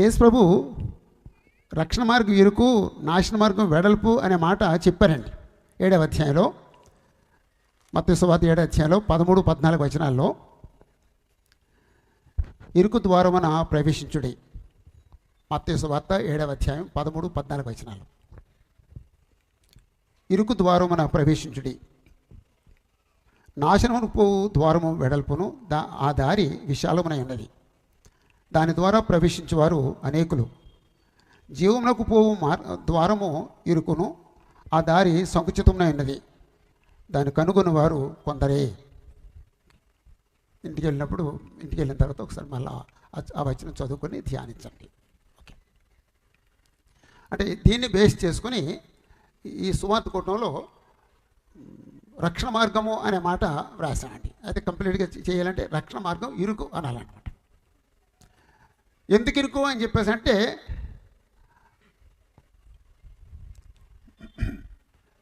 యేసు ప్రభు రక్షణ మార్గం ఇరుకు, నాశన మార్గం వెడల్పు అనే మాట చెప్పారండి 7వ అధ్యాయంలో. మత్తయి సువార్త 7వ అధ్యాయంలో 13, 14 వచనాల్లో ఇరుకు ద్వారమున ప్రవేశించుడి. మత్తయి సువార్త 7వ అధ్యాయం 13, 14 వచనాలు. ఇరుకు ద్వారమున ప్రవేశించుడి, నాశనమును పోవు ద్వారము వెడల్పును, ఆ దారి విశాలమునై ఉన్నది, దాని ద్వారా ప్రవేశించేవారు అనేకులు. జీవమునకు పోవు ద్వారము ఇరుకును, ఆ దారి సంకుచితమునై ఉన్నది, దాన్ని కనుగొని వారు కొందరే. ఇంటికి వెళ్ళిన తర్వాత ఒకసారి మళ్ళీ ఆ వచనం చదువుకొని ధ్యానించండి. ఓకే, అంటే దీన్ని బేస్ చేసుకొని ఈ సువార్త కూటంలో రక్షణ మార్గము అనే మాట వ్రాసానండి. అయితే కంప్లీట్గా చేయాలంటే రక్షణ మార్గం ఇరుకు అనాలన్నమాట. ఎందుకు ఇరుకు అని చెప్పేసి అంటే,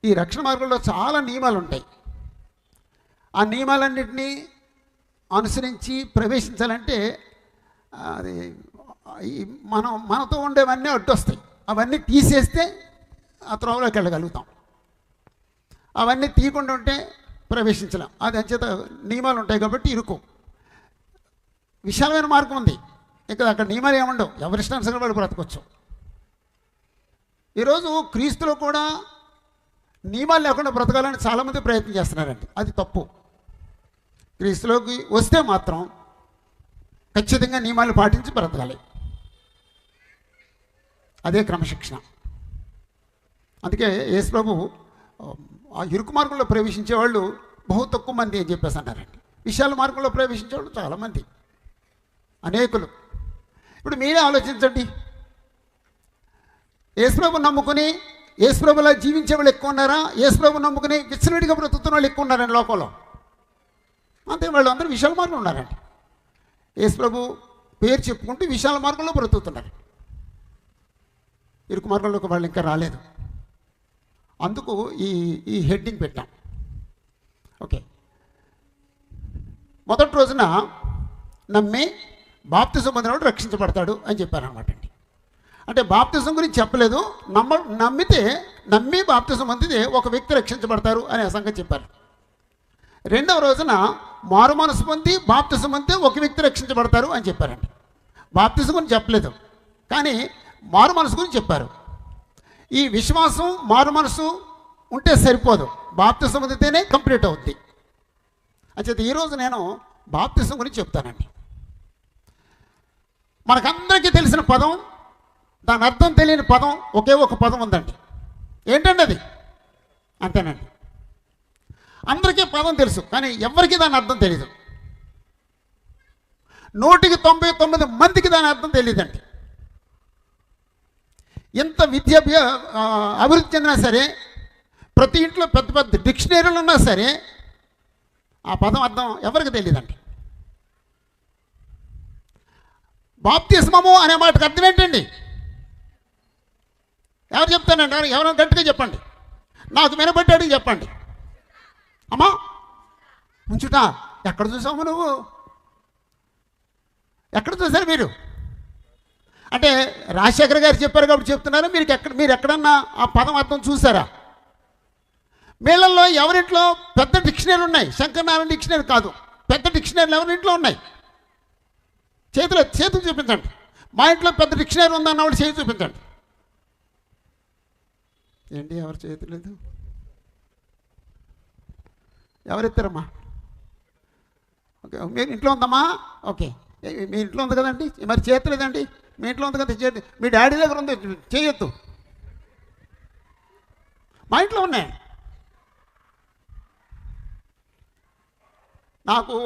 ఈ రక్షణ మార్గంలో చాలా నియమాలు ఉంటాయి. ఆ నియమాలన్నింటినీ అనుసరించి ప్రవేశించాలంటే అది మనతో ఉండేవన్నీ అడ్డొస్తాయి. అవన్నీ తీసేస్తే ఆ త్రోవలోకి వెళ్ళగలుగుతాం. అవన్నీ తీయకుండా ఉంటే ప్రవేశించలేం. అది అంచేత నియమాలు ఉంటాయి కాబట్టి ఇరుకు. విశాలమైన మార్గం ఉంది, ఇక్కడ అక్కడ నియమాలు ఏముండవు, ఎవరిష్టానుసారం వాళ్ళు బ్రతకొచ్చు. ఈరోజు క్రీస్తులో కూడా నియమాలు లేకుండా బ్రతకాలని చాలామంది ప్రయత్నం చేస్తున్నారండి. అది తప్పు. క్రీస్తులోకి వస్తే మాత్రం ఖచ్చితంగా నియమాలు పాటించి బ్రతకాలి. అదే క్రమశిక్షణ. అందుకే యేసు ప్రభు ఆ ఇరుకు మార్గంలో ప్రవేశించే వాళ్ళు బహు తక్కువ మంది అని చెప్పేసి అన్నారండి. విశాల మార్గంలో ప్రవేశించే వాళ్ళు చాలామంది, అనేకులు. ఇప్పుడు మీరే ఆలోచించండి, యేసు ప్రభు నమ్ముకుని యేసు ప్రభులా జీవించే వాళ్ళు ఎక్కువ ఉన్నారా, యేసు ప్రభు నమ్ముకుని విచ్చలవిడిగా బ్రతుకుతున్న వాళ్ళు ఎక్కువ ఉన్నారండి లోకంలో? అంతే, వాళ్ళు అందరూ విశాల మార్గంలో ఉన్నారండి. యేసు ప్రభు పేరు చెప్పుకుంటూ విశాల మార్గంలో బ్రతుకుతున్నారు. ఇరుకు మార్గంలోకి వాళ్ళు ఇంకా రాలేదు. అందుకు ఈ హెడ్డింగ్ పెట్టాం. ఓకే, మొదటి రోజున నమ్మి బాప్తిజం పొందినవాడు రక్షించబడతాడు అని చెప్పారనమాట అండి. అంటే బాప్తిజం గురించి చెప్పలేదు, నమ్మి బాప్తిజం పొందితే ఒక వ్యక్తి రక్షించబడతారు అనే సంగతి చెప్పారు. రెండవ రోజున మారు మనసు పొంది బాప్తిజం పొందితే ఒక వ్యక్తి రక్షించబడతారు అని చెప్పారండి. బాప్తిజం గురించి చెప్పలేదు, కానీ మారు మనసు గురించి చెప్పారు. ఈ విశ్వాసం మారు మనసు ఉంటే సరిపోదు, బాప్తిజం పొందితేనే కంప్లీట్ అవుద్ది. అంచేత ఈరోజు నేను బాప్తిజం గురించి చెప్తానండి. మనకందరికీ తెలిసిన పదం, దాని అర్థం తెలియని పదం ఒకే ఒక పదం ఉందండి. ఏంటండి అది? అంతేనండి. అందరికీ పదం తెలుసు, కానీ ఎవరికి దాని అర్థం తెలీదు. 100కి 99 మందికి దాని అర్థం తెలియదండి. ఎంత అభివృద్ధి చెందినా సరే, ప్రతి ఇంట్లో పెద్ద పెద్ద డిక్షనరీలు ఉన్నా సరే, ఆ పదం అర్థం ఎవరికి తెలియదండి. బాప్తిస్మము అనే మాటకు అర్థం ఏంటండి? ఎవరు చెప్తానండి? ఎవరైనా గట్టిగా చెప్పండి, నాకు వినబడ్డాడు చెప్పండి. అమ్మా ఉంచుటా, ఎక్కడ చూసావు నువ్వు? ఎక్కడ చూసారు మీరు? అంటే రాజశేఖర్ గారు చెప్పారు కాబట్టి చెప్తున్నారు. మీరు ఎక్కడన్నా ఆ పదం అర్థం చూసారా? వీళ్ళల్లో ఎవరింట్లో పెద్ద డిక్షనరీ ఉన్నాయి? శంకరనారాయణ డిక్షనరీ కాదు, పెద్ద డిక్షనరీలు ఎవరింట్లో ఉన్నాయి? చేతులు చూపించండి. మా ఇంట్లో పెద్ద డిక్షనరీ ఉందన్న వాళ్ళు చేతి చూపించండి. ఏంటి, ఎవరు చేతి లేదు? ఎవరెత్తారమ్మా? ఓకే, మీరు ఇంట్లో ఉందమ్మా? ఓకే, మీ ఇంట్లో ఉంది కదండి, మరి చేతి లేదండి? మీ ఇంట్లో ఉంది కదా చేతి, మీ డాడీ దగ్గర ఉంది, చేయొద్దు. మా ఇంట్లో ఉన్నాయి. నాకు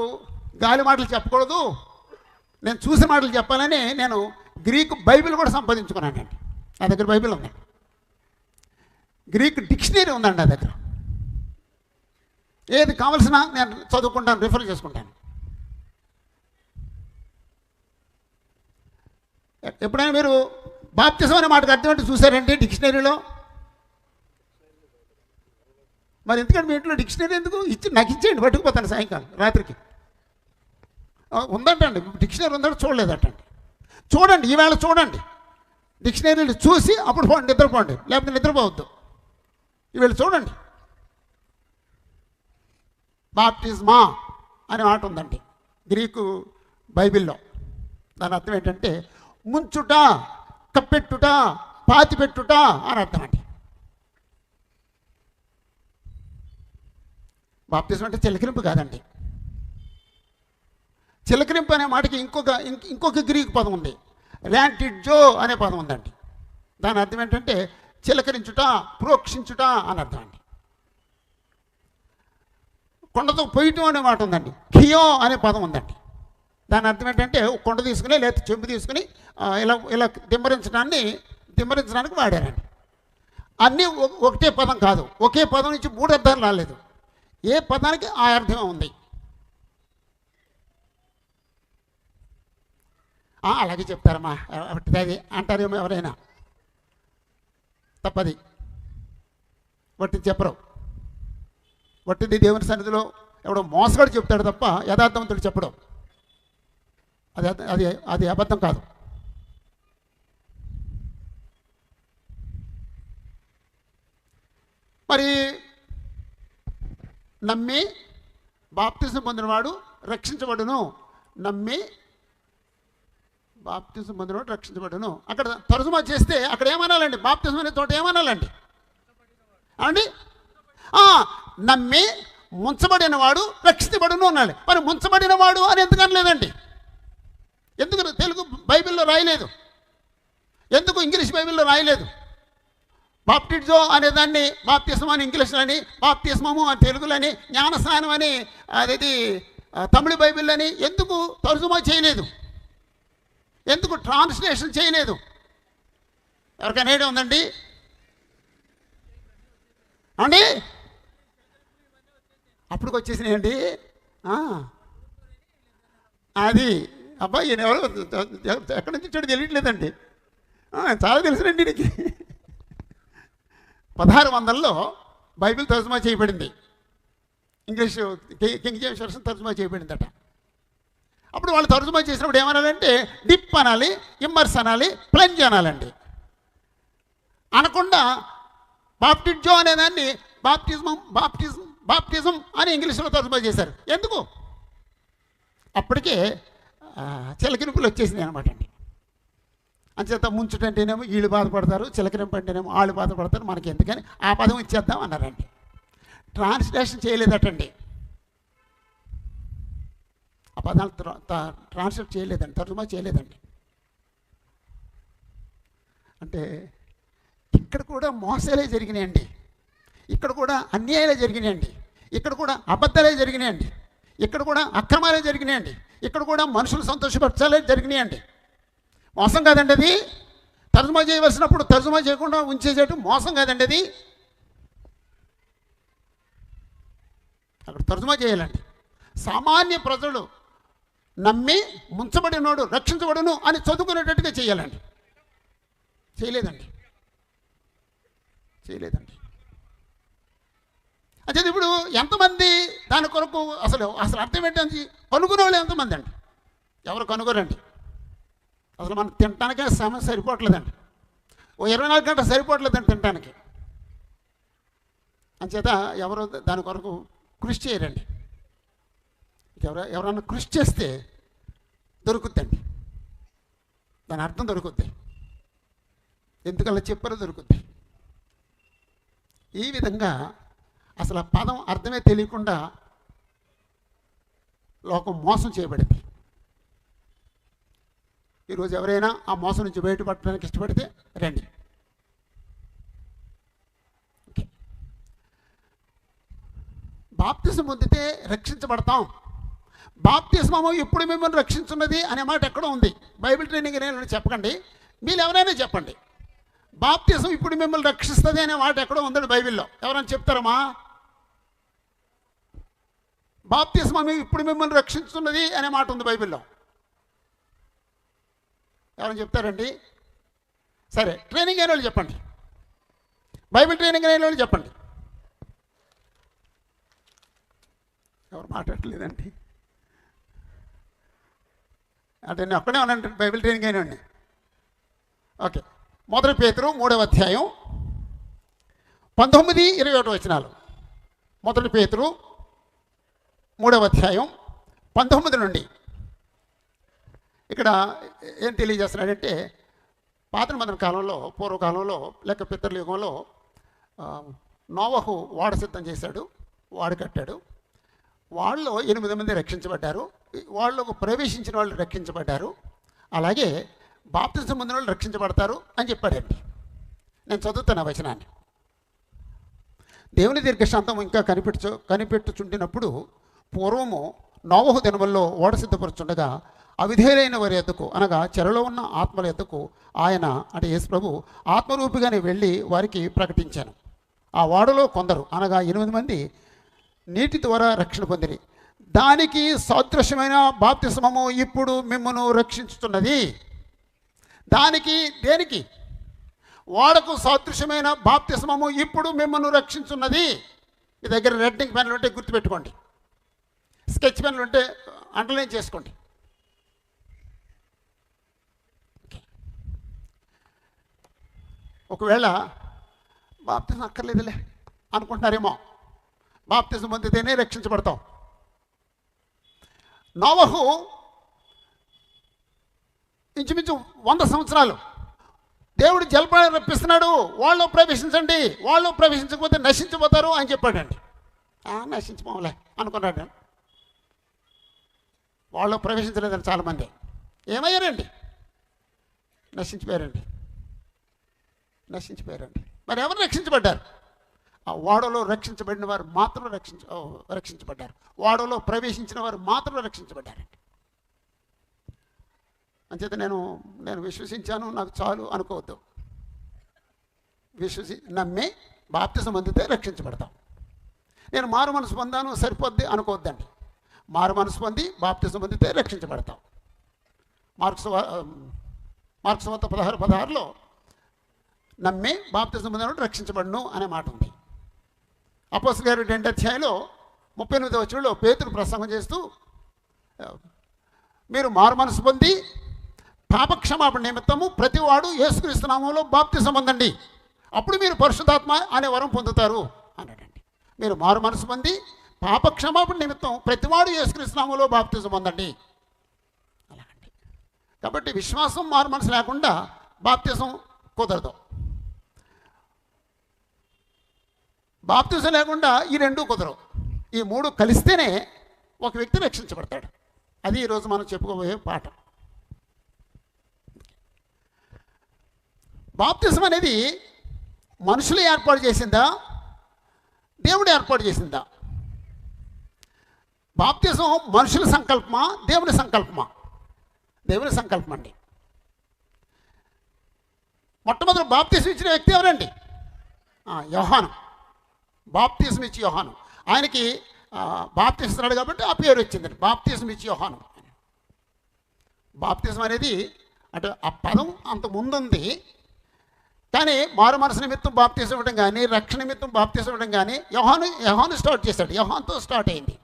గాలి మాటలు చెప్పకూడదు, నేను చూసిన మాటలు చెప్పాలని నేను గ్రీక్ బైబిల్ కూడా సంపాదించుకున్నానండి. నా దగ్గర బైబిల్ ఉంది, గ్రీక్ డిక్షనరీ ఉందండి నా దగ్గర. ఏది కావాల్సినా నేను చదువుకుంటాను, రిఫర్ చేసుకుంటాను. ఎప్పుడైనా మీరు బాప్తిజం అనే మాటకు అర్థం ఏంటి చూసారంటే డిక్షనరీలో? మరి ఎందుకంటే మీ ఇంట్లో డిక్షనరీ ఎందుకు? నాకు ఇచ్చేయండి, పట్టుకుపోతాను సాయంకాలం రాత్రికి. ఉందంటండి డిక్షనరీ ఉందంటే చూడలేదటండి. చూడండి, ఈవేళ చూడండి, డిక్షనరీలు చూసి అప్పుడు పోండి, నిద్రపోండి, లేకపోతే నిద్రపోవద్దు. ఈవేళ చూడండి. బాప్టిజమా అనే మాట ఉందండి గ్రీకు బైబిల్లో. దాని అర్థం ఏంటంటే ముంచుట, కప్పెట్టుట, పాతిపెట్టుట అని అర్థం అండి. బాప్తిజం అంటే చిలకరింపు కాదండి. చిలకరింపు అనే మాటకి ఇంకొక గ్రీకు పదం ఉంది, ర్యాంటిడ్జో అనే పదం ఉందండి. దాని అర్థం ఏంటంటే చిలకరించుట, ప్రోక్షించుట అని అర్థం అండి. కొండతో పొయ్యటం అనే మాట ఉందండి, ఖియో అనే పదం ఉందండి. దాని అర్థం ఏంటంటే కొండ తీసుకుని లేకపోతే చెంబు తీసుకుని ఇలా ఇలా దిమ్మరించడానికి వాడారండి. అన్నీ ఒకటే పదం కాదు, ఒకే పదం నుంచి 3 అర్థాలు రాలేదు. ఏ పదానికి ఆ అర్థమే ఉంది. అలాగే చెప్తారమ్మా, అది అంటారేమో ఎవరైనా, తప్పది. వట్టిది చెప్పరు. వట్టిది దేవుని సన్నిధిలో ఎవడో మోసగాడు చెప్తాడు తప్ప యథార్థవంతుడు చెప్పడం. అది అబద్ధం కాదు. మరి నమ్మి బాప్తిజం పొందినవాడు రక్షించబడును. నమ్మి బాప్తిజం పొందినవాడు రక్షించబడును. అక్కడ తర్జుమా చేస్తే అక్కడ ఏమనాలండి? బాప్తిజం అనే చోట ఏమనాలండి అండి? నమ్మి ముంచబడినవాడు రక్షించబడును అన్నాడు. మరి ముంచబడినవాడు అని ఎందుకు అనలేదండి? ఎందుకు తెలుగు బైబిల్లో రాయలేదు? ఎందుకు ఇంగ్లీష్ బైబిల్లో రాయలేదు? బాప్టిజో అనేదాన్ని బాప్తిస్మం అని ఇంగ్లీష్లో అని, బాప్తిస్మము అని తెలుగులని, జ్ఞానస్నానం అని అదేది తమిళ బైబిల్ అని ఎందుకు తర్జుమా చేయలేదు? ఎందుకు ట్రాన్స్లేషన్ చేయలేదు? ఎవరికైనా ఐడియా ఉందండి అండి? అప్పటికి వచ్చేసినాయండి. అది అబ్బాయి ఈయన ఎవరు ఎక్కడి నుంచి వచ్చాడు తెలియట్లేదండి. చాలా తెలుసునండి నీకు. 1600లో బైబిల్ తర్జుమా చేయబడింది. ఇంగ్లీషు కింగ్ జేమ్స్ వెర్షన్ తర్జుమా చేయబడిందట. అప్పుడు వాళ్ళు తర్జుమా చేసినప్పుడు ఏమనాలంటే డిప్ అనాలి, ఇమ్మర్స్ అనాలి, ప్లంజ్ అనాలండి. అనకుండా బాప్టిజో అనేదాన్ని బాప్టిజం అని ఇంగ్లీష్లో తర్జుమా చేశారు. ఎందుకు? అప్పటికే చిలకరింపులు వచ్చేసినాయి అనమాట అండి. అంచేత ముంచుటంటేనేమో వీళ్ళు బాధపడతారు, చిలకరింపు అంటేనేమో వాళ్ళు బాధపడతారు, మనకి ఎందుకని ఆ పదం ఇచ్చేద్దాం అన్నారండి. ట్రాన్స్లేషన్ చేయలేదటండి. ఆ పదాలు ట్రాన్స్లేట్ చేయలేదండి, తర్జుమా చేయలేదండి. అంటే ఇక్కడ కూడా మోసాలే జరిగినాయండి, ఇక్కడ కూడా అన్యాయాలే జరిగినాయండి, ఇక్కడ కూడా అబద్ధాలే జరిగినాయండి, ఇక్కడ కూడా అక్రమాలే జరిగినాయండి, ఇక్కడ కూడా మనుషులు సంతోషపరచాలే జరిగినాయండి. మోసం కాదండి అది. తర్జుమా చేయవలసినప్పుడు తర్జుమా చేయకుండా ఉంచేసేటు మోసం కాదండి అది. అక్కడ తర్జుమా చేయాలండి. సామాన్య ప్రజలు నమ్మి ముంచబడినోడు రక్షించబడును అని చదువుకునేటట్టుగా చేయాలండి. చేయలేదండి. అంటే ఇప్పుడు ఎంతమంది దాని కొరకు అసలు అర్థం ఏంటంటే కనుగొనే వాళ్ళు ఎంతమంది అండి? ఎవరు కనుగోరండి? అసలు మనం తినటానికే సమయం సరిపోవట్లేదండి. ఓ 24 గంటలు సరిపోవట్లేదండి తినటానికి. అంచేత ఎవరు దాని కొరకు కృషి చేయరండి. ఎవరన్నా కృషి చేస్తే దొరుకుద్దండి, దాని అర్థం దొరుకుద్ది, ఎందుకలా చెప్పారో దొరుకుద్ది. ఈ విధంగా అసలు ఆ పదం అర్థమే తెలియకుండా లోకం మోసం చేయబడింది. ఈరోజు ఎవరైనా ఆ మోసం నుంచి బయటపడడానికి ఇష్టపడితే రండి. బాప్తిజం పొందితే రక్షించబడతాం. బాప్తిస్మము ఇప్పుడు మిమ్మల్ని రక్షించున్నది అనే మాట ఎక్కడో ఉంది. బైబిల్ ట్రైనింగ్ నేను చెప్పకండి, మీరు ఎవరైనా చెప్పండి. బాప్తిజం ఇప్పుడు మిమ్మల్ని రక్షిస్తుంది అనే మాట ఎక్కడో ఉందండి బైబిల్లో. ఎవరైనా చెప్తారమ్మా? బాప్తిస్మము ఇప్పుడు మిమ్మల్ని రక్షించున్నది అనే మాట ఉంది బైబిల్లో. ఎవరైనా చెప్తారండి? సరే, ట్రైనింగ్ అయిన వాళ్ళు చెప్పండి, బైబిల్ ట్రైనింగ్ అయిన వాళ్ళు చెప్పండి. ఎవరు మాట్లాడలేదండి. అంటే నేను ఒక్కడే ఉన్నాను బైబిల్ ట్రైనింగ్ అయిన వాడిని. ఓకే, 1 పేతురు 3వ అధ్యాయం 19, 21 వచనాలు. 1 పేతురు 3వ అధ్యాయం 19 నుండి. ఇక్కడ ఏం తెలియజేస్తున్నాడంటే, పాత నిబంధన కాలంలో, పూర్వకాలంలో లేక పితరుల యుగంలో నోవహు వాడ సిద్ధం చేశాడు, వాడు కట్టాడు. వాళ్ళు 8 మంది రక్షించబడ్డారు. వాళ్ళు ప్రవేశించిన వాళ్ళు రక్షించబడ్డారు. అలాగే బాప్తిసం పొందిన వాళ్ళు రక్షించబడతారు అని చెప్పాడండి. నేను చదువుతాను ఆ వచనాన్ని. దేవుని దీర్ఘశాంతం ఇంకా కనిపెట్టుచుండినప్పుడు పూర్వము నోవహు దినముల్లో ఓడ సిద్ధపరుచుండగా అవిధేయులైన వారి ఎద్దకు, అనగా చెరలో ఉన్న ఆత్మల ఎద్దకు ఆయన, అంటే యేసు ప్రభు, ఆత్మరూపిగానే వెళ్ళి వారికి ప్రకటించాను. ఆ ఓడలో కొందరు, అనగా 8 మంది నీటి ద్వారా రక్షణ పొందిరి. దానికి సాదృశ్యమైన బాప్తిస్మము ఇప్పుడు మిమ్మను రక్షించుతున్నది. దేనికి ఓడకు సాదృశ్యమైన బాప్తిస్మము ఇప్పుడు మిమ్మల్ని రక్షించున్నది. మీ దగ్గర రెడ్డింగ్ పెన్లు ఉంటే గుర్తుపెట్టుకోండి, స్కెచ్ పెన్లు ఉంటే అండర్లైన్ చేసుకోండి. ఒకవేళ బాప్తిజం అక్కర్లేదులే అనుకుంటున్నారేమో, బాప్తిజం పొందితేనే రక్షించబడతాం. నోవహు ఇంచుమించు 100 సంవత్సరాలు దేవుడు జలప్రళయం రప్పిస్తున్నాడు, వాళ్ళు ప్రవేశించండి, వాళ్ళు ప్రవేశించకపోతే నశించిపోతారు అని చెప్పాడండి. నశించిపోలే అనుకున్నాడు. వాళ్ళు ప్రవేశించలేదని చాలామంది ఏమయ్యారండి? నశించిపోయారండి. మరి ఎవరు రక్షించబడ్డారు? ఆ ఓడలో రక్షించబడిన వారు మాత్రం రక్షించబడ్డారు. ఓడలో ప్రవేశించిన వారు మాత్రం రక్షించబడ్డారండి. అంచేత నేను విశ్వసించాను, నాకు చాలు అనుకోవద్దు. నమ్మి బాప్తిసం పొందితే రక్షించబడతాం. నేను మారు మనసు పొందాను సరిపోద్ది అనుకోవద్దండి. మారు మనసు పొంది బాప్తిసం పొందితే రక్షించబడతాం. మార్క్స్ వార్త 16:16లో నమ్మి బాప్తిసం పొందినప్పుడు రక్షించబడును అనే మాట ఉంది. అపోస్తలుల కార్యాలు 2వ అధ్యాయంలో 38వ వచనంలో పేతురు ప్రసంగం చేస్తూ, మీరు మారు మనసు పొంది పాపక్షమాపణ నిమిత్తము ప్రతివాడు యేసుక్రీస్తు నామములో బాప్తిసం పొందండి, అప్పుడు మీరు పరిశుద్ధాత్మ అనే వరం పొందుతారు అన్నాడండి. మీరు మారు మనసు పొంది పాపక్షమాపణ నిమిత్తం ప్రతివాడు యేసుక్రీస్తు నామములో బాప్తిసం పొందండి అలాగండి. కాబట్టి విశ్వాసం, మారు మనసు లేకుండా బాప్తిసం కుదరదు. బాప్తిసం లేకుండా ఈ 2 కుదరవు. ఈ 3 కలిస్తేనే ఒక వ్యక్తి రక్షించబడతాడు. అది ఈరోజు మనం చెప్పుకోబోయే పాఠం. బాప్తిసం అనేది మనుషులు ఏర్పాటు చేసిందా, దేవుడు ఏర్పాటు చేసిందా? బాప్తిసం మనుషుల సంకల్పమా, దేవుని సంకల్పమా? దేవుని సంకల్పం అండి. మొట్టమొదటి బాప్తిసం ఇచ్చిన వ్యక్తి ఎవరండి? యోహాను. బాప్తిసం ఇచ్చి యోహాను. ఆయనకి బాప్తిస్తున్నాడు కాబట్టి ఆ పేరు వచ్చిందండి, బాప్తిసం ఇచ్చి యోహాను. బాప్తిసం అనేది అంటే ఆ పదం అంత ముందుంది, కానీ మారు మనసు నిమిత్తం బాప్తిసం ఇవ్వడం కానీ, రక్షణ నిమిత్తం బాప్తిసం ఇవ్వడం కానీ యోహాను స్టార్ట్ చేశాడు. యోహానుతో స్టార్ట్ అయింది.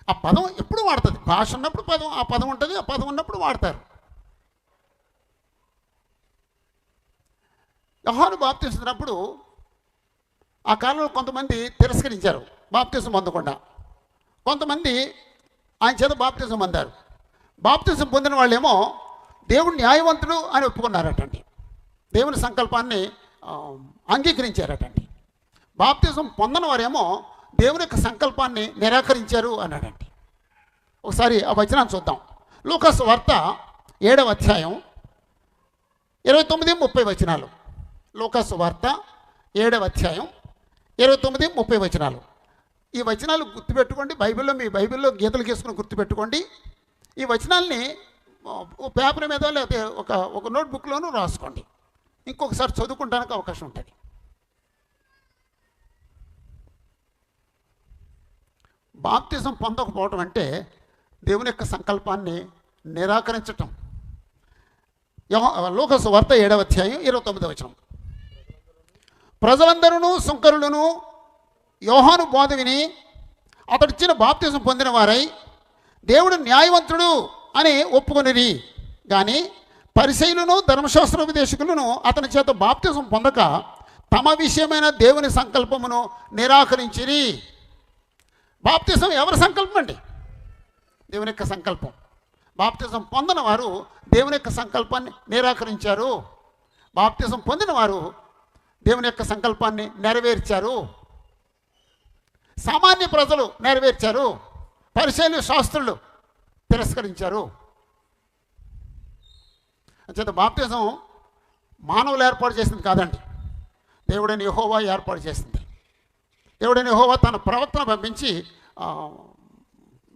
ఆ పదం ఎప్పుడు వాడుతుంది, భాష ఉన్నప్పుడు ఆ పదం ఉంటుంది, ఆ పదం ఉన్నప్పుడు వాడతారు. యోహాను బాప్తిస్తున్నప్పుడు ఆ కాలంలో కొంతమంది తిరస్కరించారు, బాప్తిసం పొందకుండా. కొంతమంది ఆయన చేత బాప్తిసం పొందారు. బాప్తిసం పొందిన వాళ్ళేమో దేవుడు న్యాయవంతుడు అని ఒప్పుకున్నారటండి, దేవుని సంకల్పాన్ని అంగీకరించారటండి. బాప్తిసం పొందని వారేమో దేవుని యొక్క సంకల్పాన్ని నిరాకరించారు అన్నాడండి. ఒకసారి ఆ వచనాన్ని చూద్దాం. లూకాసు వార్త 7వ అధ్యాయం 29, 30 వచనాలు. లూకాసు వార్త 7వ అధ్యాయం 29, 30 వచనాలు. ఈ వచనాలు గుర్తుపెట్టుకోండి. మీ బైబిల్లో గీతలు గీసుకుని గుర్తుపెట్టుకోండి. ఈ వచనాల్ని పేపర్ మీద లేకపోతే ఒక నోట్బుక్లోనూ రాసుకోండి. ఇంకొకసారి చదువుకుంటానికి అవకాశం ఉంటుంది. బాప్తిజం పొందకపోవడం అంటే దేవుని యొక్క సంకల్పాన్ని నిరాకరించటం. లూకాసు వార్త 7వ అధ్యాయం 29వ వచనం. ప్రజలందరూ సుంకరులను యోహాను బోధ విని అతడిచ్చిన బాప్తిజం పొందిన వారై దేవుడు న్యాయవంతుడు అని ఒప్పుకొనిరి. కానీ పరిసయ్యులను ధర్మశాస్త్రోపదేశకులను అతని చేత బాప్తిసం పొందక తమ విషయమైన దేవుని సంకల్పమును నిరాకరించిరి. బాప్తిసం ఎవరి సంకల్పం అండి? దేవుని యొక్క సంకల్పం. బాప్తిసం పొందిన వారు దేవుని యొక్క సంకల్పాన్ని నిరాకరించారు. బాప్తిసం పొందిన వారు దేవుని యొక్క సంకల్పాన్ని నెరవేర్చారు. సామాన్య ప్రజలు నెరవేర్చారు, పరిసయ్యులు శాస్త్రులు తిరస్కరించారు. అంచేత బాప్తిజం మానవులు ఏర్పాటు చేసింది కాదండి, దేవుడైన యెహోవా ఏర్పాటు చేసింది. దేవుడైన యెహోవా తన ప్రవక్తను పంపించి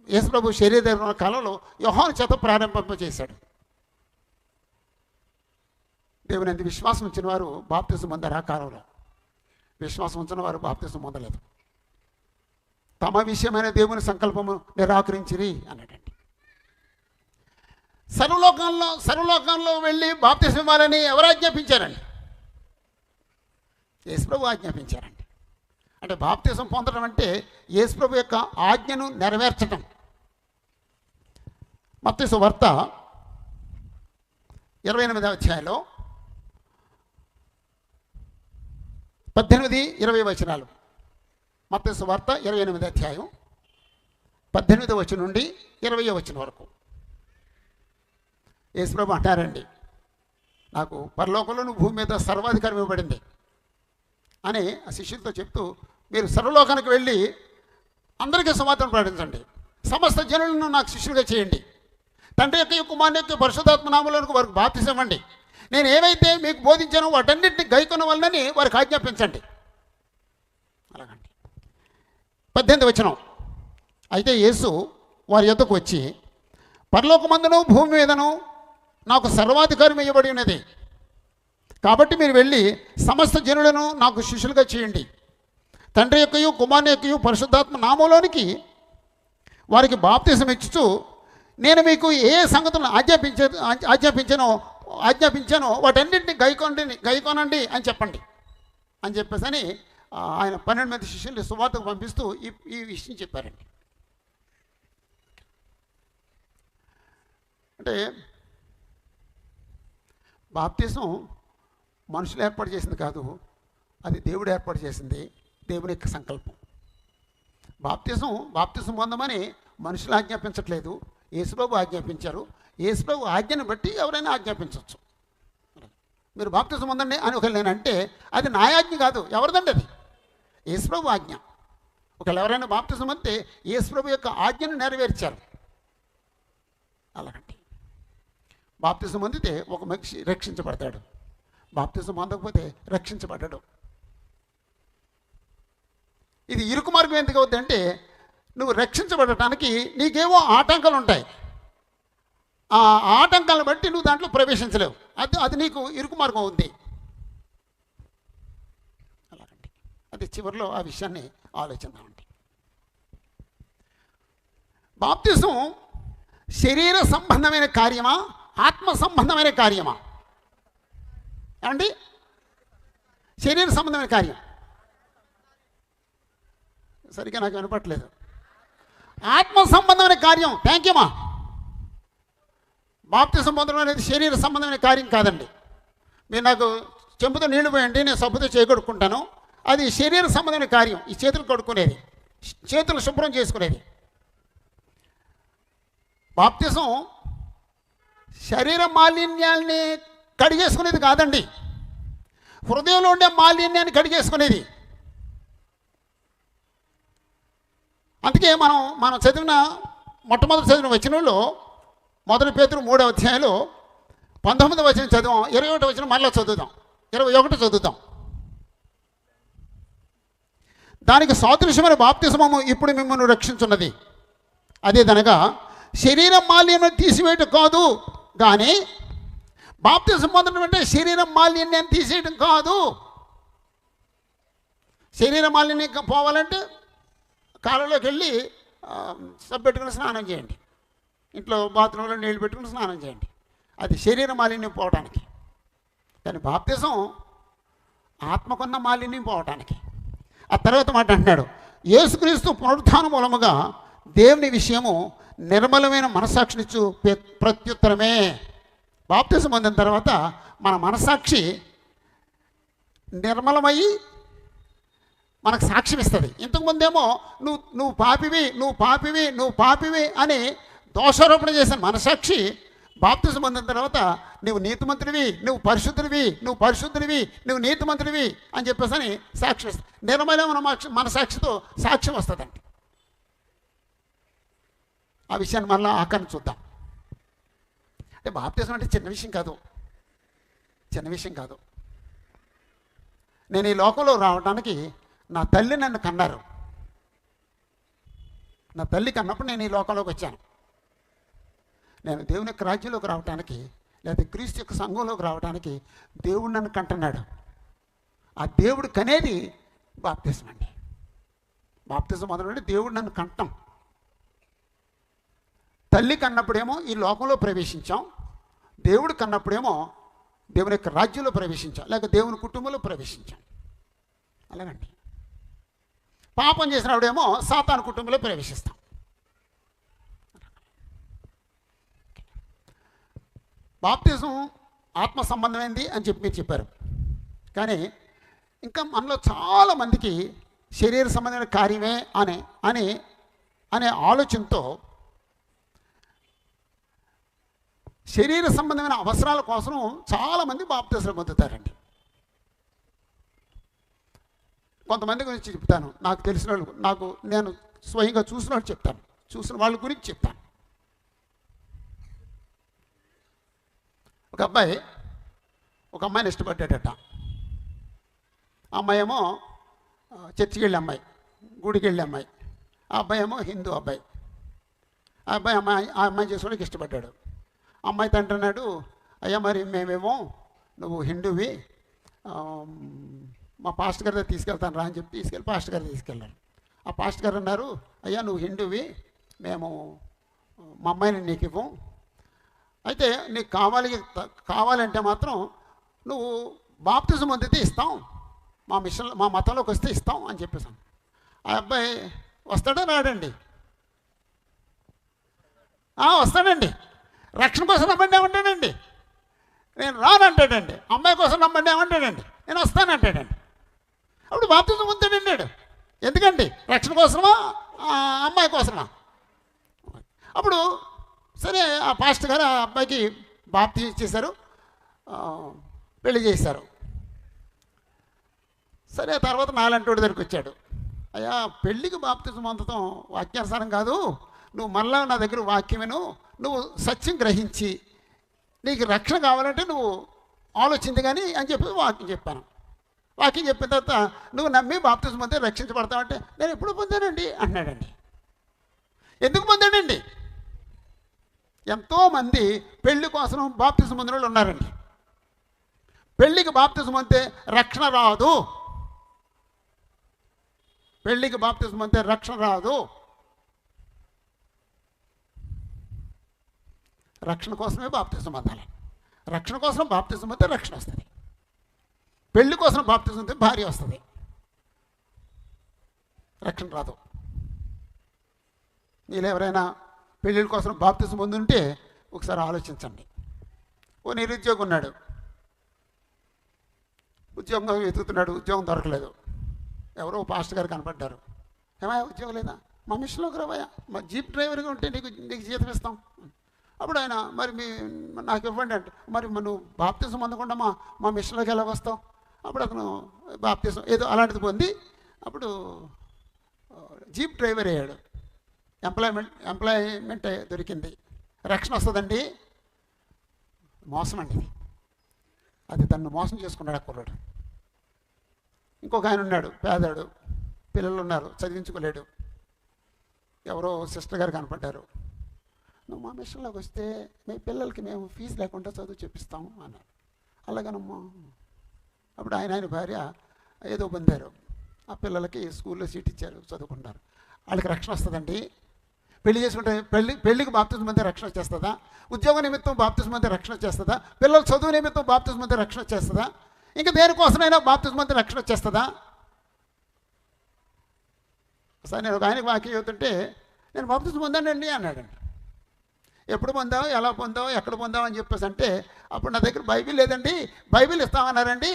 యేసుప్రభు శరీర కాలంలో యోహాను చేత ప్రారంభింపజేశాడు. దేవుని అందు విశ్వాసం ఉంచిన వారు బాప్తిజం పొందారు. ఆ కాలంలో విశ్వాసం ఉంచిన వారు బాప్తిజం పొందలేదు. తమ విషయమైన దేవుని సంకల్పము నిరాకరించిరి అన్నాడండి. సర్వలోకంలో వెళ్ళి బాప్తిసం ఇవ్వాలని ఎవరు ఆజ్ఞాపించారండి? యేసుప్రభు ఆజ్ఞాపించారండి. అంటే బాప్తిసం పొందడం అంటే యేసుప్రభు యొక్క ఆజ్ఞను నెరవేర్చడం. మత్తయి సువార్త 28వ అధ్యాయంలో 18-20 వచనాలు. మత్తయి సువార్త 28వ అధ్యాయం 18వ వచనం నుండి 20వ వచనం వరకు యేసుప్రభు అంటారండి, నాకు పరలోకంలోను భూమి మీద సర్వాధికారం ఇవ్వబడింది అని ఆ శిష్యులతో చెప్తూ, మీరు సర్వలోకానికి వెళ్ళి అందరికీ సువార్తను ప్రకటించండి, సమస్త జనులను నాకు శిష్యులుగా చేయండి, తండ్రి యొక్క కుమారుని యొక్క పరిశుద్ధాత్మ నామములోనికి వారికి బాప్తిసం ఇవ్వండి, నేను ఏవైతే మీకు బోధించానో వాటన్నింటినీ గైకొన వలనని వారికి ఆజ్ఞాపించండి. అలాగండి. 18వ వచనం. అయితే యేసు వారి యొద్దకు వచ్చి, పరలోకమందును భూమి మీదను నాకు సర్వాధికారం ఇవ్వబడి ఉన్నది, కాబట్టి మీరు వెళ్ళి సమస్త జనులను నాకు శిష్యులుగా చేయండి, తండ్రి యొక్కయు కుమారుని యొక్కయు పరిశుద్ధాత్మ నామములోనికి వారికి బాప్తిసం ఇచ్చుచు, నేను మీకు ఏ సంగతులను ఆజ్ఞాపించానో వాటన్నింటినీ గైకొనండి అని చెప్పండి అని చెప్పేసి అని ఆయన 12 మంది శిష్యుల్ని సువార్తకు పంపిస్తూ ఈ విషయం చెప్పారండి. అంటే బాప్తిసం మనుషులు ఏర్పాటు చేసింది కాదు, అది దేవుడు ఏర్పాటు చేసింది, దేవుని యొక్క సంకల్పం. బాప్తిసం పొందమని మనుషులు ఆజ్ఞాపించట్లేదు, యేసుప్రభు ఆజ్ఞాపించారు. యేసుప్రభు ఆజ్ఞను బట్టి ఎవరైనా ఆజ్ఞాపించవచ్చు. మీరు బాప్తిసం పొందండి అని ఒకవేళ నేనంటే అది నా ఆజ్ఞ కాదు, ఎవరిదండి? అది యేసుప్రభు ఆజ్ఞ. ఒకవేళ ఎవరైనా బాప్తిసం అంటే యేసుప్రభు యొక్క ఆజ్ఞను నెరవేర్చారు. అలాగండి. బాప్తిసం పొందితే ఒక మనిషి రక్షించబడతాడు, బాప్తిసం పొందకపోతే రక్షించబడ్డాడు. ఇది ఇరుకు మార్గం ఎందుకు అవుతుందంటే, నువ్వు రక్షించబడటానికి నీకేవో ఆటంకాలు ఉంటాయి, ఆ ఆటంకాలను బట్టి నువ్వు దాంట్లో ప్రవేశించలేవు, అది నీకు ఇరుకు మార్గం అవుద్ది. అలాగండి. అది చివరిలో ఆ విషయాన్ని ఆలోచిద్దామండి. బాప్తిసం శరీర సంబంధమైన కార్యమా, ఆత్మ సంబంధమైన కార్యమా అండి? శరీర సంబంధమైన కార్యం. సరిగ్గా నాకు వినపట్లేదు. ఆత్మ సంబంధమైన కార్యం. థ్యాంక్ యూ మా. బాప్తిసం పొందడం అనేది శరీర సంబంధమైన కార్యం కాదండి. మీరు నాకు చెంబుతో నీళ్లు పోయండి, నేను సబ్బుతో చేయగొడుకుంటాను, అది శరీర సంబంధమైన కార్యం. ఈ చేతులు కడుక్కునేది, చేతులు శుభ్రం చేసుకునేది. బాప్తిసం శరీర మాలిన్యాల్ని కడిగేసుకునేది కాదండి, హృదయంలో ఉండే మాలిన్యాన్ని కడిగేసుకునేది. అందుకే మనం చదివిన మొట్టమొదటి చదివిన వచనంలో 1 పేతురు 3వ అధ్యాయంలో 19వ వచనం చదివాం, 21వ వచనం మళ్ళీ చదువుదాం, 21 చదువుతాం. దానికి సాదృశ్యమైన బాప్తిసమము ఇప్పుడు మిమ్మల్ని రక్షించున్నది, అదేదనగా శరీర మాలిన్యం తీసివేయటం కాదు, కానీ బాప్తిసం పొందడం అంటే శరీర మాలిన్యాన్ని తీసేయడం కాదు. శరీర మాలిన్యం పోవాలంటే కాలంలోకి వెళ్ళి సబ్బు పెట్టుకుని స్నానం చేయండి, ఇంట్లో బాత్రూంలో నీళ్ళు పెట్టుకుని స్నానం చేయండి, అది శరీర మాలిన్యం పోవడానికి. కానీ బాప్తిసం ఆత్మకున్న మాలిన్యం పోవటానికి. ఆ తర్వాత మాట అంటున్నాడు, యేసుక్రీస్తు పునరుత్థానం మూలముగా దేవుని విషయము నిర్మలమైన మనసాక్షినిచ్చు ప్రత్యుత్తరమే. బాప్తిజం పొందిన తర్వాత మన మనసాక్షి నిర్మలమయ్యి మనకు సాక్ష్యం ఇస్తుంది. ఇంతకుముందేమో నువ్వు పాపివి, నువ్వు పాపివి, నువ్వు పాపివి అని దోషారోపణ చేసిన మనసాక్షి బాప్తిజం పొందిన తర్వాత నువ్వు నీతిమంతుడివి, నువ్వు పరిశుద్ధుడివి, నువ్వు పరిశుద్ధుడివి, నువ్వు నీతిమంతుడివి అని చెప్పేసి అని సాక్ష్యం ఇస్తుంది. నిర్మలమైన మనసాక్షితో సాక్ష్యం వస్తుందండి. ఆ విషయాన్ని మళ్ళీ ఆఖరిని చూద్దాం. అంటే బాప్తిజం అంటే చిన్న విషయం కాదు, చిన్న విషయం కాదు. నేను ఈ లోకంలో రావడానికి నా తల్లి నన్ను కన్నారు. నా తల్లి కన్నప్పుడు నేను ఈ లోకంలోకి వచ్చాను. నేను దేవుని యొక్క రాజ్యంలోకి రావడానికి, లేదా క్రీస్తు యొక్క సంఘంలోకి రావడానికి దేవుడు నన్ను కంటున్నాడు. ఆ దేవుడు కనేది బాప్తిజం అండి. బాప్తిజం మొదలంటే దేవుడు నన్ను కంటం. తల్లి కన్నప్పుడేమో ఈ లోకంలో ప్రవేశించాం, దేవుడు కన్నప్పుడేమో దేవుని యొక్క రాజ్యంలో ప్రవేశించాం, లేక దేవుని కుటుంబంలో ప్రవేశించాం. అలాగండి. పాపం చేసినప్పుడేమో సాతాను కుటుంబంలో ప్రవేశిస్తాం. బాప్తిజం ఆత్మ సంబంధమైంది అని చెప్పి మీరు చెప్పారు. కానీ ఇంకా మనలో చాలామందికి శరీర సంబంధమైన కార్యమే అనే ఆలోచనతో శరీర సంబంధమైన అవసరాల కోసం చాలామంది బాప్తిజం పొందుతారండి. కొంతమంది గురించి చెప్తాను, నాకు తెలిసిన వాళ్ళు, నేను స్వయంగా చూసిన వాళ్ళు చెప్తాను, చూసిన వాళ్ళ గురించి చెప్తాను. ఒక అబ్బాయి ఒక అమ్మాయిని ఇష్టపడ్డాడట. ఆ అమ్మాయి ఏమో చర్చికి వెళ్ళే అమ్మాయి, గుడికి వెళ్ళే అమ్మాయి. ఆ అబ్బాయి ఏమో హిందూ అబ్బాయి. ఆ అమ్మాయి చేసుకోవడానికి ఇష్టపడ్డాడు. అమ్మాయి తండ్రి అన్నాడు, అయ్యా మరి మేమేమో నువ్వు హిందూవి, మా పాస్టర్ గారి దగ్గర తీసుకెళ్తాను రా అని చెప్పి తీసుకెళ్ళి పాస్టర్ గారు తీసుకెళ్ళారు. ఆ పాస్టర్ గారు అన్నారు, అయ్యా నువ్వు హిందూవి, మేము మా అమ్మాయిని నీకు ఇవ్వం, అయితే నీకు కావాలంటే మాత్రం నువ్వు బాప్తిజం పొందితే ఇస్తాం, మా మతంలోకి వస్తే ఇస్తాం అని చెప్పేసాను. ఆ అబ్బాయి వస్తాడా రాడండి? వస్తాడండి. రక్షణ కోసం నమ్మండి ఏమంటాడండి? నేను రానంటాడండి. అమ్మాయి కోసం నమ్మండి ఏమంటాడండి? నేను వస్తానంటాడండి. అప్పుడు బాప్తిజం పొందాడండి. ఎందుకండి? రక్షణ కోసమా అమ్మాయి కోసమా? అప్పుడు సరే ఆ పాస్టర్ గారు ఆ అబ్బాయికి బాప్తిజం ఇచ్చేశారు, పెళ్లి చేశారు. సరే తర్వాత నాలంటోడి దగ్గరికి వచ్చాడు. అయ్యా పెళ్ళికి బాప్తిజం పొందడం వాక్యానుసారం కాదు, నువ్వు మళ్ళా నా దగ్గర వాక్యం విను, నువ్వు సత్యం గ్రహించి నీకు రక్షణ కావాలంటే నువ్వు ఆలోచించు కానీ అని చెప్పి వాక్యం చెప్పాను. వాక్యం చెప్పిన తర్వాత నువ్వు నమ్మి బాప్తిజం పొందితే రక్షించబడతావంటే నేను ఎప్పుడు పొందానండి అన్నాడండి. ఎందుకు పొందాడండి? ఎంతోమంది పెళ్లి కోసం బాప్తిజం పొందిన వాళ్ళు ఉన్నారండి. పెళ్ళికి బాప్తిజం పొందితే రక్షణ రాదు, పెళ్ళికి బాప్తిజం పొందితే రక్షణ రాదు. రక్షణ కోసమే బాప్తిజం పొందాలి. రక్షణ కోసం బాప్తిజం పొందితే రక్షణ వస్తుంది. పెళ్లి కోసం బాప్తిజం పొందితే భార్య వస్తుంది, రక్షణ రాదు. మీరు ఎవరైనా పెళ్ళిళ్ళ కోసం బాప్తిజం పొందుంటే ఒకసారి ఆలోచించండి. ఓ నిరుద్యోగి ఉన్నాడు, ఉద్యోగం వెతుకుతున్నాడు, ఉద్యోగం దొరకలేదు. ఎవరో పాస్టర్ గారు కనపడ్డారు, ఏమయ్యా ఉద్యోగం లేదా? మా మిషన్లోకి రావయ్యా, మా జీప్ డ్రైవర్గా ఉంటే నీకు జీతం ఇస్తాం. అప్పుడు ఆయన మరి నాకు ఇవ్వండి అంటే, మరి నువ్వు బాప్తిజం పొందకుండా మా మిషన్లోకి ఎలా వస్తావు? అప్పుడు అతను బాప్తిజం ఏదో అలాంటిది పొంది అప్పుడు జీప్ డ్రైవర్ అయ్యాడు. ఎంప్లాయ్మెంట్ దొరికింది. రక్షణ వస్తుందండి? మోసం అండి ఇది. అది తను మోసం చేసుకున్నాడు ఆ కుర్రాడు. ఇంకొక ఆయన ఉన్నాడు, పేదాడు, పిల్లలు ఉన్నారు, చదివించుకోలేడు. ఎవరో సిస్టర్ గారు కనపడ్డారు, నువ్వు మా మిషన్లోకి వస్తే మీ పిల్లలకి మేము ఫీజు లేకుండా చదువు చెప్పిస్తాము అన్నారు. అలాగనమ్మా. అప్పుడు ఆయన భార్య ఏదో పొందారు, ఆ పిల్లలకి స్కూల్లో సీట్ ఇచ్చారు, చదువుకుంటారు. వాళ్ళకి రక్షణ వస్తుందండి? పెళ్లి చేసుకుంటే పెళ్లికి బాప్తిజం పొందే రక్షణ వచ్చేస్తుందా? ఉద్యోగ నిమిత్తం బాప్తిజం పొందే రక్షణ వచ్చేస్తుందా? పిల్లల చదువు నిమిత్తం బాప్తిజం పొందే రక్షణ వచ్చేస్తుందా? ఇంకా దేనికోసమైనా బాప్తిజం పొందే రక్షణ వచ్చేస్తుందా? ఒకసారి నేను ఒక ఆయనకి వాక్యం చెబుతుంటే నేను బాప్తిజం పొందానండి అన్నాడండి. ఎప్పుడు పొందావు, ఎలా పొందావు, ఎక్కడ పొందావు అని చెప్పేసి అంటే అప్పుడు నా దగ్గర బైబిల్ లేదండి, బైబిల్ ఇస్తామన్నారండి,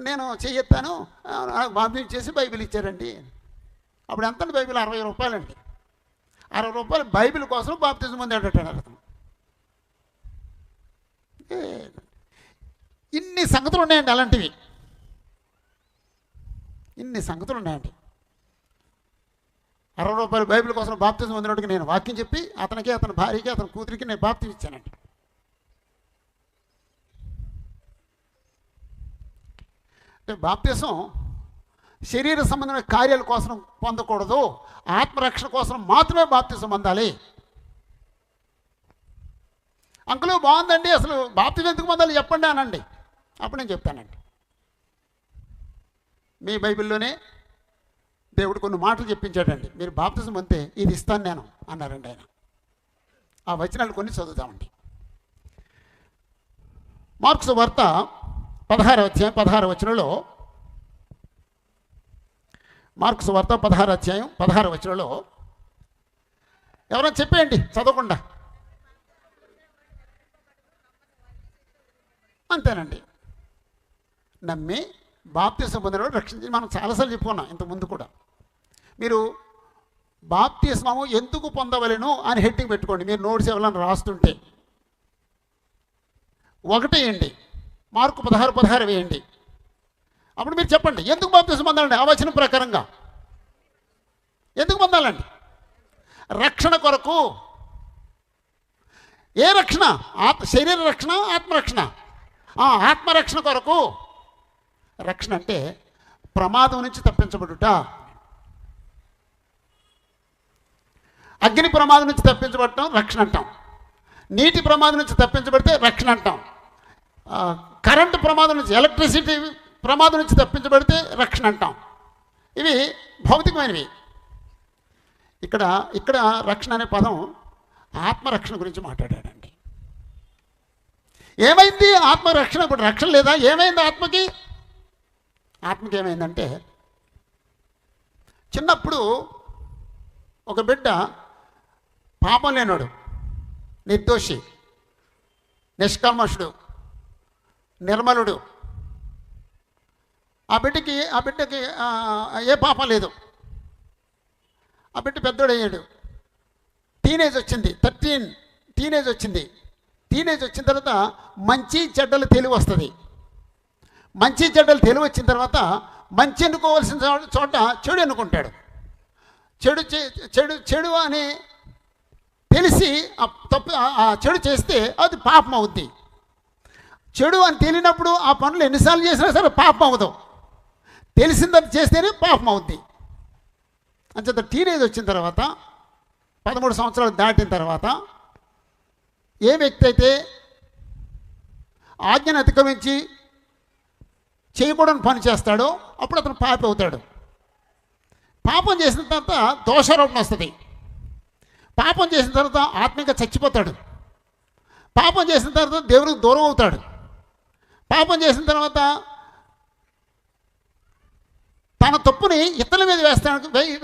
నేను చెయ్యెత్తాను, బాప్తిజం చేసి బైబిల్ ఇచ్చారండి. అప్పుడు ఎంత బైబిల్? 60 రూపాయలండి. 60 రూపాయలు బైబిల్ కోసం బాప్తిజం పొందాడట అతను. ఇన్ని సంగతులు ఉన్నాయండి, అలాంటివి ఇన్ని సంగతులు ఉన్నాయండి. 60 రూపాయలు బైబిల్ కోసం బాప్తిజం పొందినట్టుగా నేను వాక్యం చెప్పి అతనికి, అతని భార్యకి, అతని కూతురికి నేను బాప్తిజం ఇచ్చానండి. అంటే బాప్తిజం శరీర సంబంధమైన కార్యాల కోసం పొందకూడదు, ఆత్మరక్షణ కోసం మాత్రమే బాప్తిజం పొందాలి. అంకులు బాగుందండి, అసలు బాప్తిజం ఎందుకు పొందాలి చెప్పండి అనండి, అప్పుడు నేను చెప్తానండి. మీ బైబిల్లోనే దేవుడు కొన్ని మాటలు చెప్పించాడండి, మీరు బాప్తిజం అంతే ఇది ఇస్తాను నేను అన్నారండి ఆయన. ఆ వచనాలు కొన్ని చదువుతామండి. మార్కు సువార్త 16వ అధ్యాయం 16వ వచనంలో, మార్కు సువార్త 16వ అధ్యాయం 16వ వచనంలో, ఎవరైనా చెప్పేయండి చదవకుండా. అంతేనండి, నమ్మి బాప్తిజం పొందినవాడు రక్షించి. మనం చాలాసార్లు చెప్పుకున్నాం ఇంతకుముందు కూడా. మీరు బాప్తిస్మము ఎందుకు పొందవలెను అని హెడ్డింగ్ పెట్టుకోండి. మీరు నోట్స్ ఎవరైనా రాస్తుంటే 1 వేయండి, మార్కు 16 వేయండి. అప్పుడు మీరు చెప్పండి ఎందుకు బాప్తిస్మం పొందాలండి. ఆ వచనం ప్రకారంగా ఎందుకు పొందాలండి? రక్షణ కొరకు. ఏ రక్షణ? శరీర రక్షణ, ఆత్మరక్షణ. ఆత్మరక్షణ కొరకు. రక్షణ అంటే ప్రమాదం నుంచి తప్పించబడుట, అగ్ని ప్రమాదం నుంచి తప్పించబడటం రక్షణ అంటాం, నీటి ప్రమాదం నుంచి తప్పించబడితే రక్షణ అంటాం, కరెంటు ప్రమాదం నుంచి, ఎలక్ట్రిసిటీ ప్రమాదం నుంచి తప్పించబడితే రక్షణ అంటాం. ఇవి భౌతికమైనవి. ఇక్కడ రక్షణ అనే పదం ఆత్మరక్షణ గురించి మాట్లాడాడండి. ఏమైంది ఆత్మరక్షణ? ఇప్పుడు రక్షణ లేదా? ఏమైంది ఆత్మకి? ఆత్మకి ఏమైందంటే, చిన్నప్పుడు ఒక బిడ్డ పాపం లేనోడు, నిర్దోషి, నిష్కల్మషుడు, నిర్మలుడు. ఆ బిడ్డకి ఏ పాపం లేదు. ఆ బిడ్డ పెద్దోడయ్యాడు, టీనేజ్ వచ్చింది, 13 టీనేజ్ వచ్చింది. టీనేజ్ వచ్చిన తర్వాత మంచి చెడ్డలు తెలివి వస్తుంది. మంచి చెడ్డలు తెలివి వచ్చిన తర్వాత మంచి ఎన్నుకోవాల్సిన చోట చెడు ఎన్నుకుంటాడు. చెడు అని తెలిసి ఆ చెడు చేస్తే అది పాపం అవుద్ది. చెడు అని తెలియనప్పుడు ఆ పనులు ఎన్నిసార్లు చేసినా సరే పాపం అవ్వదు, తెలిసిందని చేస్తేనే పాపం అవుద్ది. అంచేత టీనేజ్ వచ్చిన తర్వాత 13 సంవత్సరాలు దాటిన తర్వాత ఏ వ్యక్తి అయితే ఆజ్ఞను అతిక్రమించి చేయకూడని పని చేస్తాడో అప్పుడు అతను పాపి అవుతాడు. పాపం చేసిన తర్వాత దోషారోపణ వస్తుంది. పాపం చేసిన తర్వాత ఆత్మీయంగా చచ్చిపోతాడు. పాపం చేసిన తర్వాత దేవునికి దూరం అవుతాడు. పాపం చేసిన తర్వాత తన తప్పుని ఇతరుల మీద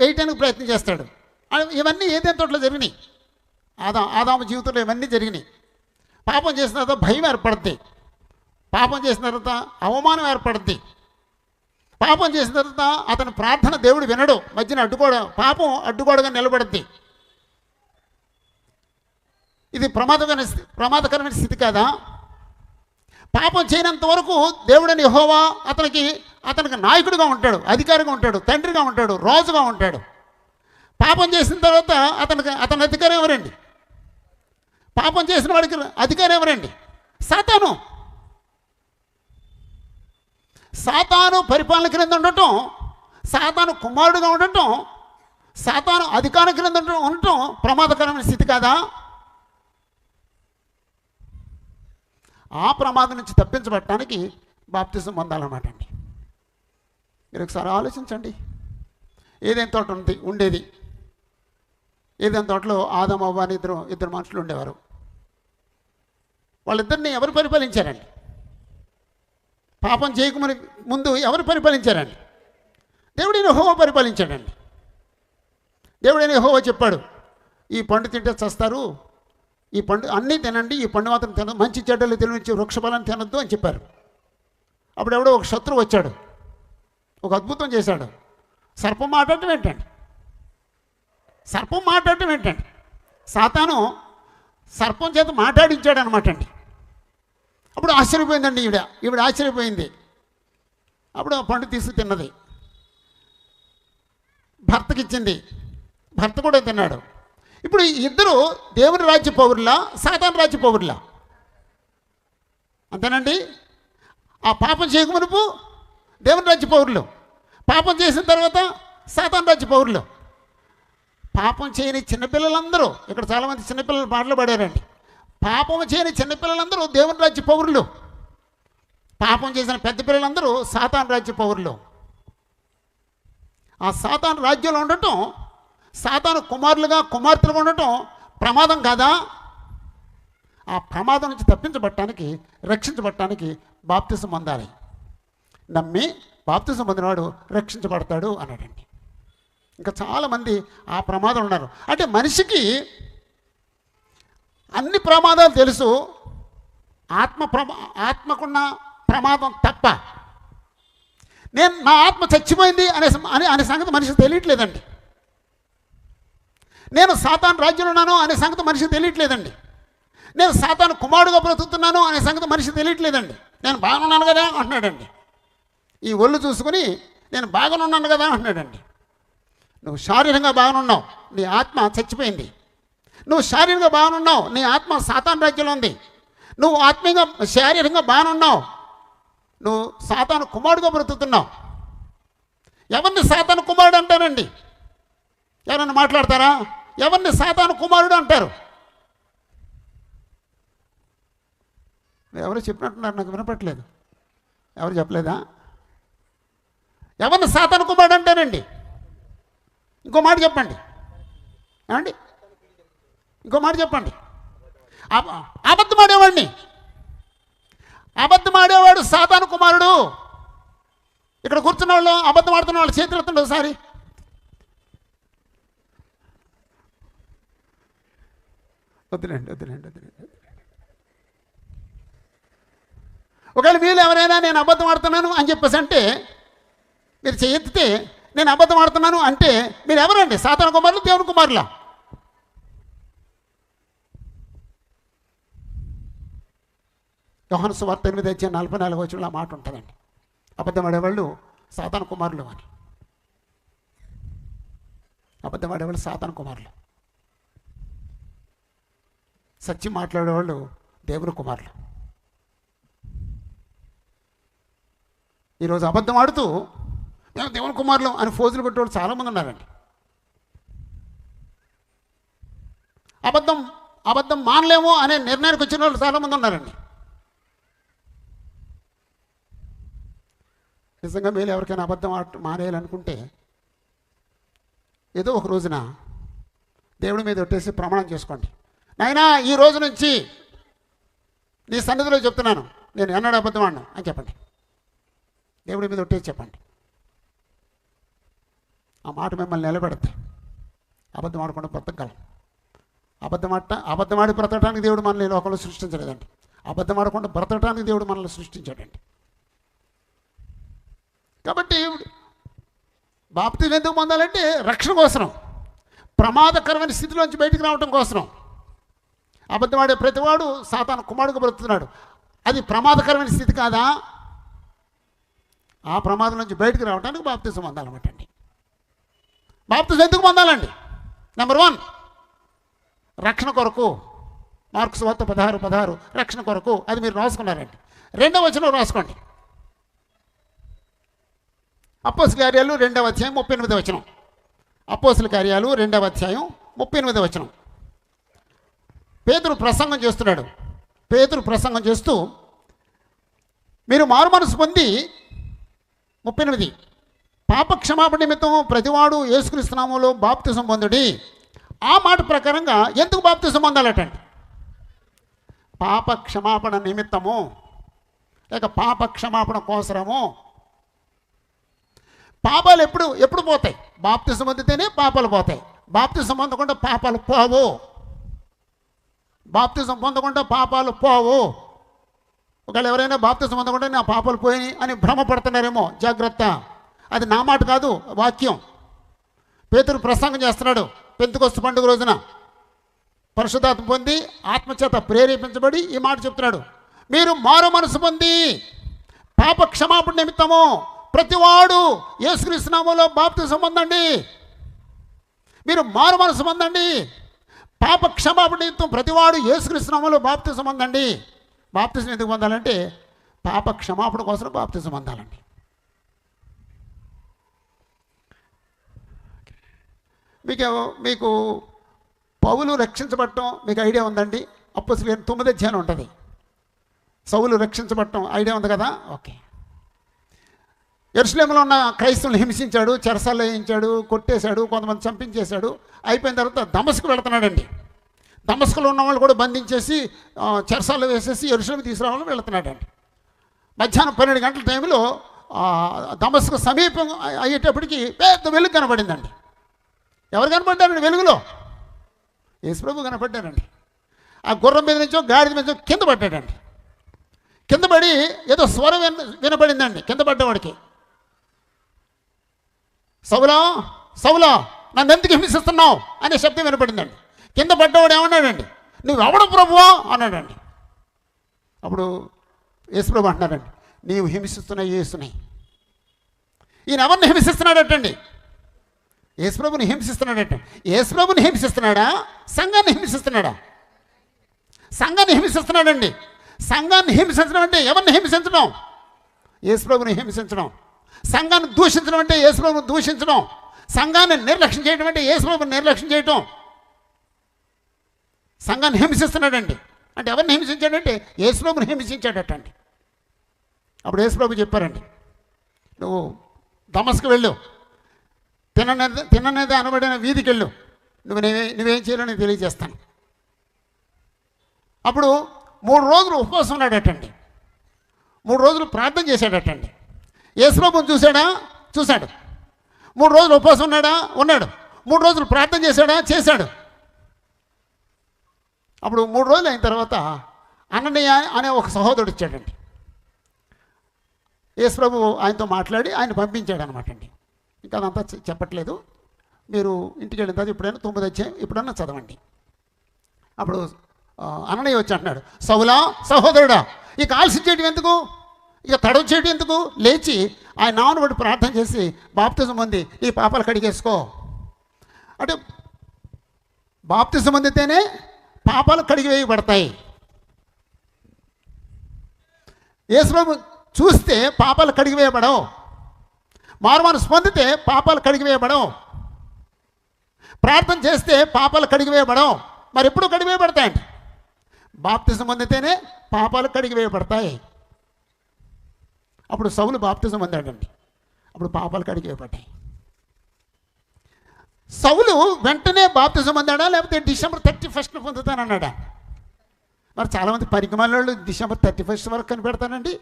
వేయటానికి ప్రయత్నం చేస్తాడు. ఇవన్నీ ఏదైనా తోటలో జరిగినాయి. ఆదాము జీవితంలో ఇవన్నీ జరిగినాయి. పాపం చేసిన తర్వాత భయం ఏర్పడుద్ది. పాపం చేసిన తర్వాత అవమానం ఏర్పడుద్ది. పాపం చేసిన తర్వాత అతని ప్రార్థన దేవుడు వినడు, మధ్యన పాపం అడ్డుగోడగా నిలబడుద్ది. ఇది ప్రమాదకరమైన స్థితి కాదా? పాపం చేయనంత వరకు దేవుడని యెహోవా అతనికి నాయకుడిగా ఉంటాడు, అధికారిగా ఉంటాడు, తండ్రిగా ఉంటాడు, రాజుగా ఉంటాడు. పాపం చేసిన తర్వాత అతని అధికారం ఎవరండి? పాపం చేసిన వాడికి అధికారం ఎవరండి? సాతాను పరిపాలన క్రింద ఉండటం, సాతాను కుమారుడుగా ఉండటం, సాతాను అధికారం క్రింద ఉండటం ప్రమాదకరమైన స్థితి కాదా? ఆ ప్రమాదం నుంచి తప్పించబడటానికి బాప్తిజం పొందాలన్నమాట అండి. మీరు ఒకసారి ఆలోచించండి. ఏదైనా తోట ఉండేది. ఏదైనా తోటలో ఆదాము అవ్వ అని ఇద్దరు మనుషులు ఉండేవారు. వాళ్ళిద్దరిని ఎవరు పరిపాలించారండి? పాపం చేయకముని ముందు ఎవరు పరిపాలించారండి? దేవుడైన యెహోవా పరిపాలించాడండి. దేవుడైన యెహోవా చెప్పాడు, ఈ పండు తింటే చస్తారు, ఈ పండు అన్నీ తినండి, ఈ పండు మాత్రం తినదు, మంచి చెడ్డలు తెలివించి వృక్షఫలాన్ని తినొద్దు అని చెప్పారు. అప్పుడు ఎవడో ఒక శత్రువు వచ్చాడు, ఒక అద్భుతం చేశాడు. సర్పం మాట్లాడటం ఏంటండి? సర్పం మాట్లాడటం ఏంటండి? సాతాను సర్పం చేత మాట్లాడించాడు అనమాట అండి. అప్పుడు ఆశ్చర్యపోయిందండి ఈవిడ ఆశ్చర్యపోయింది. అప్పుడు ఆ పండు తీసుకు తిన్నది, భర్తకి ఇచ్చింది, భర్త కూడా తిన్నాడు. ఇప్పుడు ఇద్దరు దేవుని రాజ్య పౌరులా, సాతాను రాజ్య పౌరులా? అంతేనండి. ఆ పాపం చేయకమునుపు దేవుని రాజ్య పౌరులు, పాపం చేసిన తర్వాత సాతాను రాజ్య పౌరులు. పాపం చేయని చిన్నపిల్లలందరూ, ఇక్కడ చాలామంది చిన్నపిల్లలు పాటలు పాడారండి. పాపం చేయని చిన్నపిల్లలందరూ దేవుని రాజ్య పౌరులు, పాపం చేసిన పెద్ద పిల్లలందరూ సాతాను రాజ్య పౌరులు. ఆ సాతాను రాజ్యంలో ఉండటం, సాతాను కుమారులుగా కుమార్తెలుగా ఉండటం ప్రమాదం కాదా? ఆ ప్రమాదం నుంచి తప్పించబడటానికి, రక్షించబడటానికి బాప్తిసం పొందాలి. నమ్మి బాప్తిసం పొందినవాడు రక్షించబడతాడు అన్నాడండి. ఇంకా చాలామంది ఆ ప్రమాదం ఉన్నారు. అంటే మనిషికి అన్ని ప్రమాదాలు తెలుసు, ఆత్మకున్న ప్రమాదం తప్ప. నా ఆత్మ చచ్చిపోయింది అనే సంగతి మనిషికి తెలియట్లేదండి. నేను సాతాను రాజ్యంలో ఉన్నాను అనే సంగతి మనిషికి తెలియట్లేదండి. నేను సాతాను కుమారుడుగా బ్రతుకుతున్నాను అనే సంగతి మనిషికి తెలియట్లేదండి. నేను బాగానున్నాను కదా అంటున్నాడండి. ఈ ఒళ్ళు చూసుకుని నేను బాగానున్నాను కదా అంటున్నాడండి. నువ్వు శారీరకంగా బాగానున్నావు, నీ ఆత్మ చచ్చిపోయింది. నువ్వు శారీరకంగా బాగానున్నావు, నీ ఆత్మ సాతాను రాజ్యంలో ఉంది. నువ్వు ఆత్మీయంగా శారీరకంగా బాగానున్నావు, నువ్వు సాతాను కుమారుడుగా బ్రతుకుతున్నావు. ఎవరిని సాతాను కుమారుడు అంటారండి? ఎవరన్నా మాట్లాడతారా? ఎవరిని సాతాను కుమారుడు అంటారు? ఎవరు చెప్పినట్టున్నారు, నాకు వినపట్లేదు. ఎవరు చెప్పలేదా? ఎవరిని సాతాను కుమారుడు అంటారండి? ఇంకో మాట చెప్పండి ఏమండి, ఇంకో మాట చెప్పండి. అబద్ధం ఆడేవాడిని, అబద్ధం ఆడేవాడు సాతాను కుమారుడు. ఇక్కడ కూర్చున్న వాళ్ళు, అబద్ధం ఆడుతున్న వాళ్ళు చేతులు ఎత్తండి ఒకసారి. వద్దులేండి. ఒకవేళ మీరు ఎవరైనా నేను అబద్ధం ఆడుతున్నాను అని చెప్పేసి అంటే, మీరు చేయెత్తితే నేను అబద్ధం ఆడుతున్నాను అంటే మీరు ఎవరండి? సాతాను కుమారులు, దేవుని కుమారులా? యోహాను సువార్త 8:44 మాట ఉంటుందండి. అబద్ధం ఆడేవాళ్ళు సాతాను కుమారులు అని. అబద్ధం ఆడేవాళ్ళు సాతాను కుమారులు, సత్యం మాట్లాడేవాళ్ళు దేవుని కుమారులు. ఈరోజు అబద్ధం ఆడుతూ మేము దేవుని కుమారులు అని ఫోజులు పెట్టేవాళ్ళు చాలామంది ఉన్నారండి. అబద్ధం మానలేమో అనే నిర్ణయానికి వచ్చిన వాళ్ళు చాలామంది ఉన్నారండి. నిజంగా మీరు ఎవరికైనా అబద్ధం మానేయాలనుకుంటే ఏదో ఒక రోజున దేవుడి మీద ఒట్టేసి ప్రమాణం చేసుకోండి. నాయనా ఈ రోజు నుంచి నీ సన్నిధిలో చెప్తున్నాను, నేను ఎన్నడూ అబద్ధం ఆడను అని చెప్పండి. దేవుడి మీద ఒట్టేసి చెప్పండి. ఆ మాట మిమ్మల్ని నిలబెడతాయి. అబద్ధం ఆడకుండా బ్రతకగలం. అబద్ధమాడి బ్రతకడానికి దేవుడు మనల్ని ఈ లోకంలో సృష్టించలేదండి. అబద్ధం ఆడకుండా బ్రతకడానికి దేవుడు మనల్ని సృష్టించాడండి. కాబట్టి బాప్తిజం ఎందుకు పొందాలంటే రక్షణ కోసం, ప్రమాదకరమైన స్థితిలోంచి బయటికి రావడం కోసం. అబద్ధమాడే ప్రతివాడు సాతాను కుమారుడుగా బ్రతుకుతున్నాడు. అది ప్రమాదకరమైన స్థితి కాదా? ఆ ప్రమాదం నుంచి బయటికి రావడానికి బాప్తిజం పొందాలన్నమాట అండి. బాప్తిజం ఎందుకు పొందాలండి? నెంబర్ 1 రక్షణ కొరకు. మార్కు సువార్త 16:16 రక్షణ కొరకు. అది మీరు రాసుకున్నారండి. 2వ వచనం రాసుకోండి. అపోస్తల కార్యాలు 2వ అధ్యాయం 38వ వచనం. అపోస్తల కార్యాలు 2వ అధ్యాయం 38వ వచనం. పేతురు ప్రసంగం చేస్తున్నాడు. పేతురు ప్రసంగం చేస్తూ మీరు మారుమనసు పొంది 38 పాప క్షమాపణ నిమిత్తం ప్రతివాడు యేసుక్రీస్తు నామములో బాప్తిసం పొందుడి. ఆ మాట ప్రకారంగా ఎందుకు బాప్తిసం పొందాలటండి? పాప క్షమాపణ నిమిత్తము, లేక పాప క్షమాపణ కోసరము. పాపాలు ఎప్పుడు పోతాయి? బాప్తిసం పొందితేనే పాపాలు పోతాయి. బాప్తిసం పొందకుండా పాపాలు పోవు. బాప్తిజం పొందకుండా పాపాలు పోవు. ఒకవేళ ఎవరైనా బాప్తిజం పొందకుండా నా పాపాలు పోయి అని భ్రమపడుతున్నారేమో, జాగ్రత్త. అది నా మాట కాదు, వాక్యం. పేతురు ప్రసంగం చేస్తున్నాడు పెంతెకొస్తు పండుగ రోజున. పరిశుద్ధాత్మ పొంది ఆత్మచేత ప్రేరేపించబడి ఈ మాట చెప్తున్నాడు, మీరు మారు మనసు పొంది పాప క్షమాపణ నిమిత్తము ప్రతివాడు యేసుక్రీస్తు నామములో బాప్తిజం పొందండి. మీరు మారు మనసు పొందండి, పాప క్షమాపణ నిమిత్తం ప్రతివాడు యేసుక్రీస్తు నామములో బాప్తిజం పొందండి. బాప్తిజం ఎందుకు పొందాలంటే పాప క్షమాపణ కోసం బాప్తిజం పొందాలండి. మీకు పౌలు రక్షించబడటం మీకు ఐడియా ఉందండి? అప్పొస్తలుల 9వ అధ్యాయం ఉంటుంది. సౌలు రక్షించబడటం ఐడియా ఉంది కదా? ఓకే. యెరూషలేములో ఉన్న క్రైస్తవులను హింసించాడు, చెరసాల్లో వేయించాడు, కొట్టేశాడు, కొంతమంది చంపించేశాడు. అయిపోయిన తర్వాత దమస్కు వెళుతున్నాడండి. దమస్కులో ఉన్న వాళ్ళు కూడా బంధించేసి చెరసాల్లో వేసేసి యెరూషలేము తీసుకురావాలని వెళుతున్నాడండి. మధ్యాహ్నం 12 గంటల టైంలో దమస్కు సమీపం అయ్యేటప్పటికి పెద్ద వెలుగు కనబడిందండి. ఎవరు కనపడ్డారండి వెలుగులో? యేసుప్రభు కనపడ్డారండి. ఆ గుర్రం మీద నుంచో గాడిద మీద నుంచో కింద పడ్డాడండి. కింద పడి ఏదో స్వరం వినపడిందండి కింద పడ్డవాడికి. సౌలా సౌలా నన్ను ఎందుకు హింసిస్తున్నావు అనే శబ్దం వినపడిందండి. కింద పడ్డవాడు ఏమన్నాడండి, నువ్వెవడు ప్రభువా అన్నాడండి. అప్పుడు యేసుప్రభు అంటున్నాడండి, నీవు హింసిస్తున్న యేసుని. ఈయన ఎవరిని హింసిస్తున్నాడటండి? యేసుప్రభుని హింసిస్తున్నాడట. యేసుప్రభుని హింసిస్తున్నాడా? సంఘాన్ని హింసిస్తున్నాడా? సంఘాన్ని హింసిస్తున్నాడండి. సంఘాన్ని హింసించడం అంటే ఎవరిని హింసించడం? యేసుప్రభుని హింసించడం. సంఘాన్ని దూషించడం అంటే యేసుప్రభుని దూషించడం. సంఘాన్ని నిర్లక్ష్యం చేయడం అంటే యేసుప్రభుని నిర్లక్ష్యం చేయటం. సంఘాన్ని హింసిస్తున్నాడండి. అంటే ఎవరిని హింసించాడంటే యేసుప్రభుని హింసించాడటండి. అప్పుడు యేసుప్రభు చెప్పారండి, నువ్వు దమస్కు వెళ్ళు, తిననేది అనబడిన వీధికి వెళ్ళు, నువ్వేం చేయాలని తెలియజేస్తాను. అప్పుడు 3 రోజులు ఉపవాసం ఉన్నాడటండి. 3 రోజులు ప్రార్థన చేశాడటండి. యేసుప్రభుని చూశాడా? చూశాడు. 3 రోజులు ఉపవాసం ఉన్నాడా? ఉన్నాడు. 3 రోజులు ప్రార్థన చేశాడా? చేశాడు. అప్పుడు 3 రోజులు అయిన తర్వాత అననీయ అనే ఒక సహోదరుడు వచ్చాడండి. యేసుప్రభు ఆయనతో మాట్లాడి ఆయన పంపించాడు అనమాట అండి. ఇంకా అదంతా చెప్పట్లేదు, మీరు ఇంటికి వెళ్ళిన తర్వాత ఎప్పుడైనా 9వ అధ్యాయం ఎప్పుడన్నా చదవండి. అప్పుడు అననీయ వచ్చి అంటున్నాడు, సౌలా సహోదరుడా, ఇక ఆలస్యం చేయడం ఎందుకు, ఇక తడవ చేయడం ఎందుకు, లేచి ఆయన నామమును బట్టి ప్రార్థన చేసి బాప్తిజం పొంది ఈ పాపాలు కడిగేసుకో. అంటే బాప్తిజం పొందితేనే పాపాలు కడిగివేయబడతాయి. యేసుప్రభు చూస్తే పాపాలు కడిగివేయబడవు. మారుమనసు పొందితే పాపాలు కడిగివేయబడవు. ప్రార్థన చేస్తే పాపాలు కడిగివేయబడవు. మరి ఎప్పుడు కడిగివేయబడతాయండి? బాప్తిజం పొందితేనే పాపాలు కడిగివేయబడతాయి. అప్పుడు సౌలు బాప్తిజం పొందాడండి. అప్పుడు పాపాలు కడిగివేయబడ్డాయి. సౌలు వెంటనే బాప్తిజం పొందాడా లేకపోతే డిసెంబర్ 31 పొందుతానన్నాడా? మరి చాలామంది పరిగమలలో డిసెంబర్ 31 వరకు కనిపెడతానండి.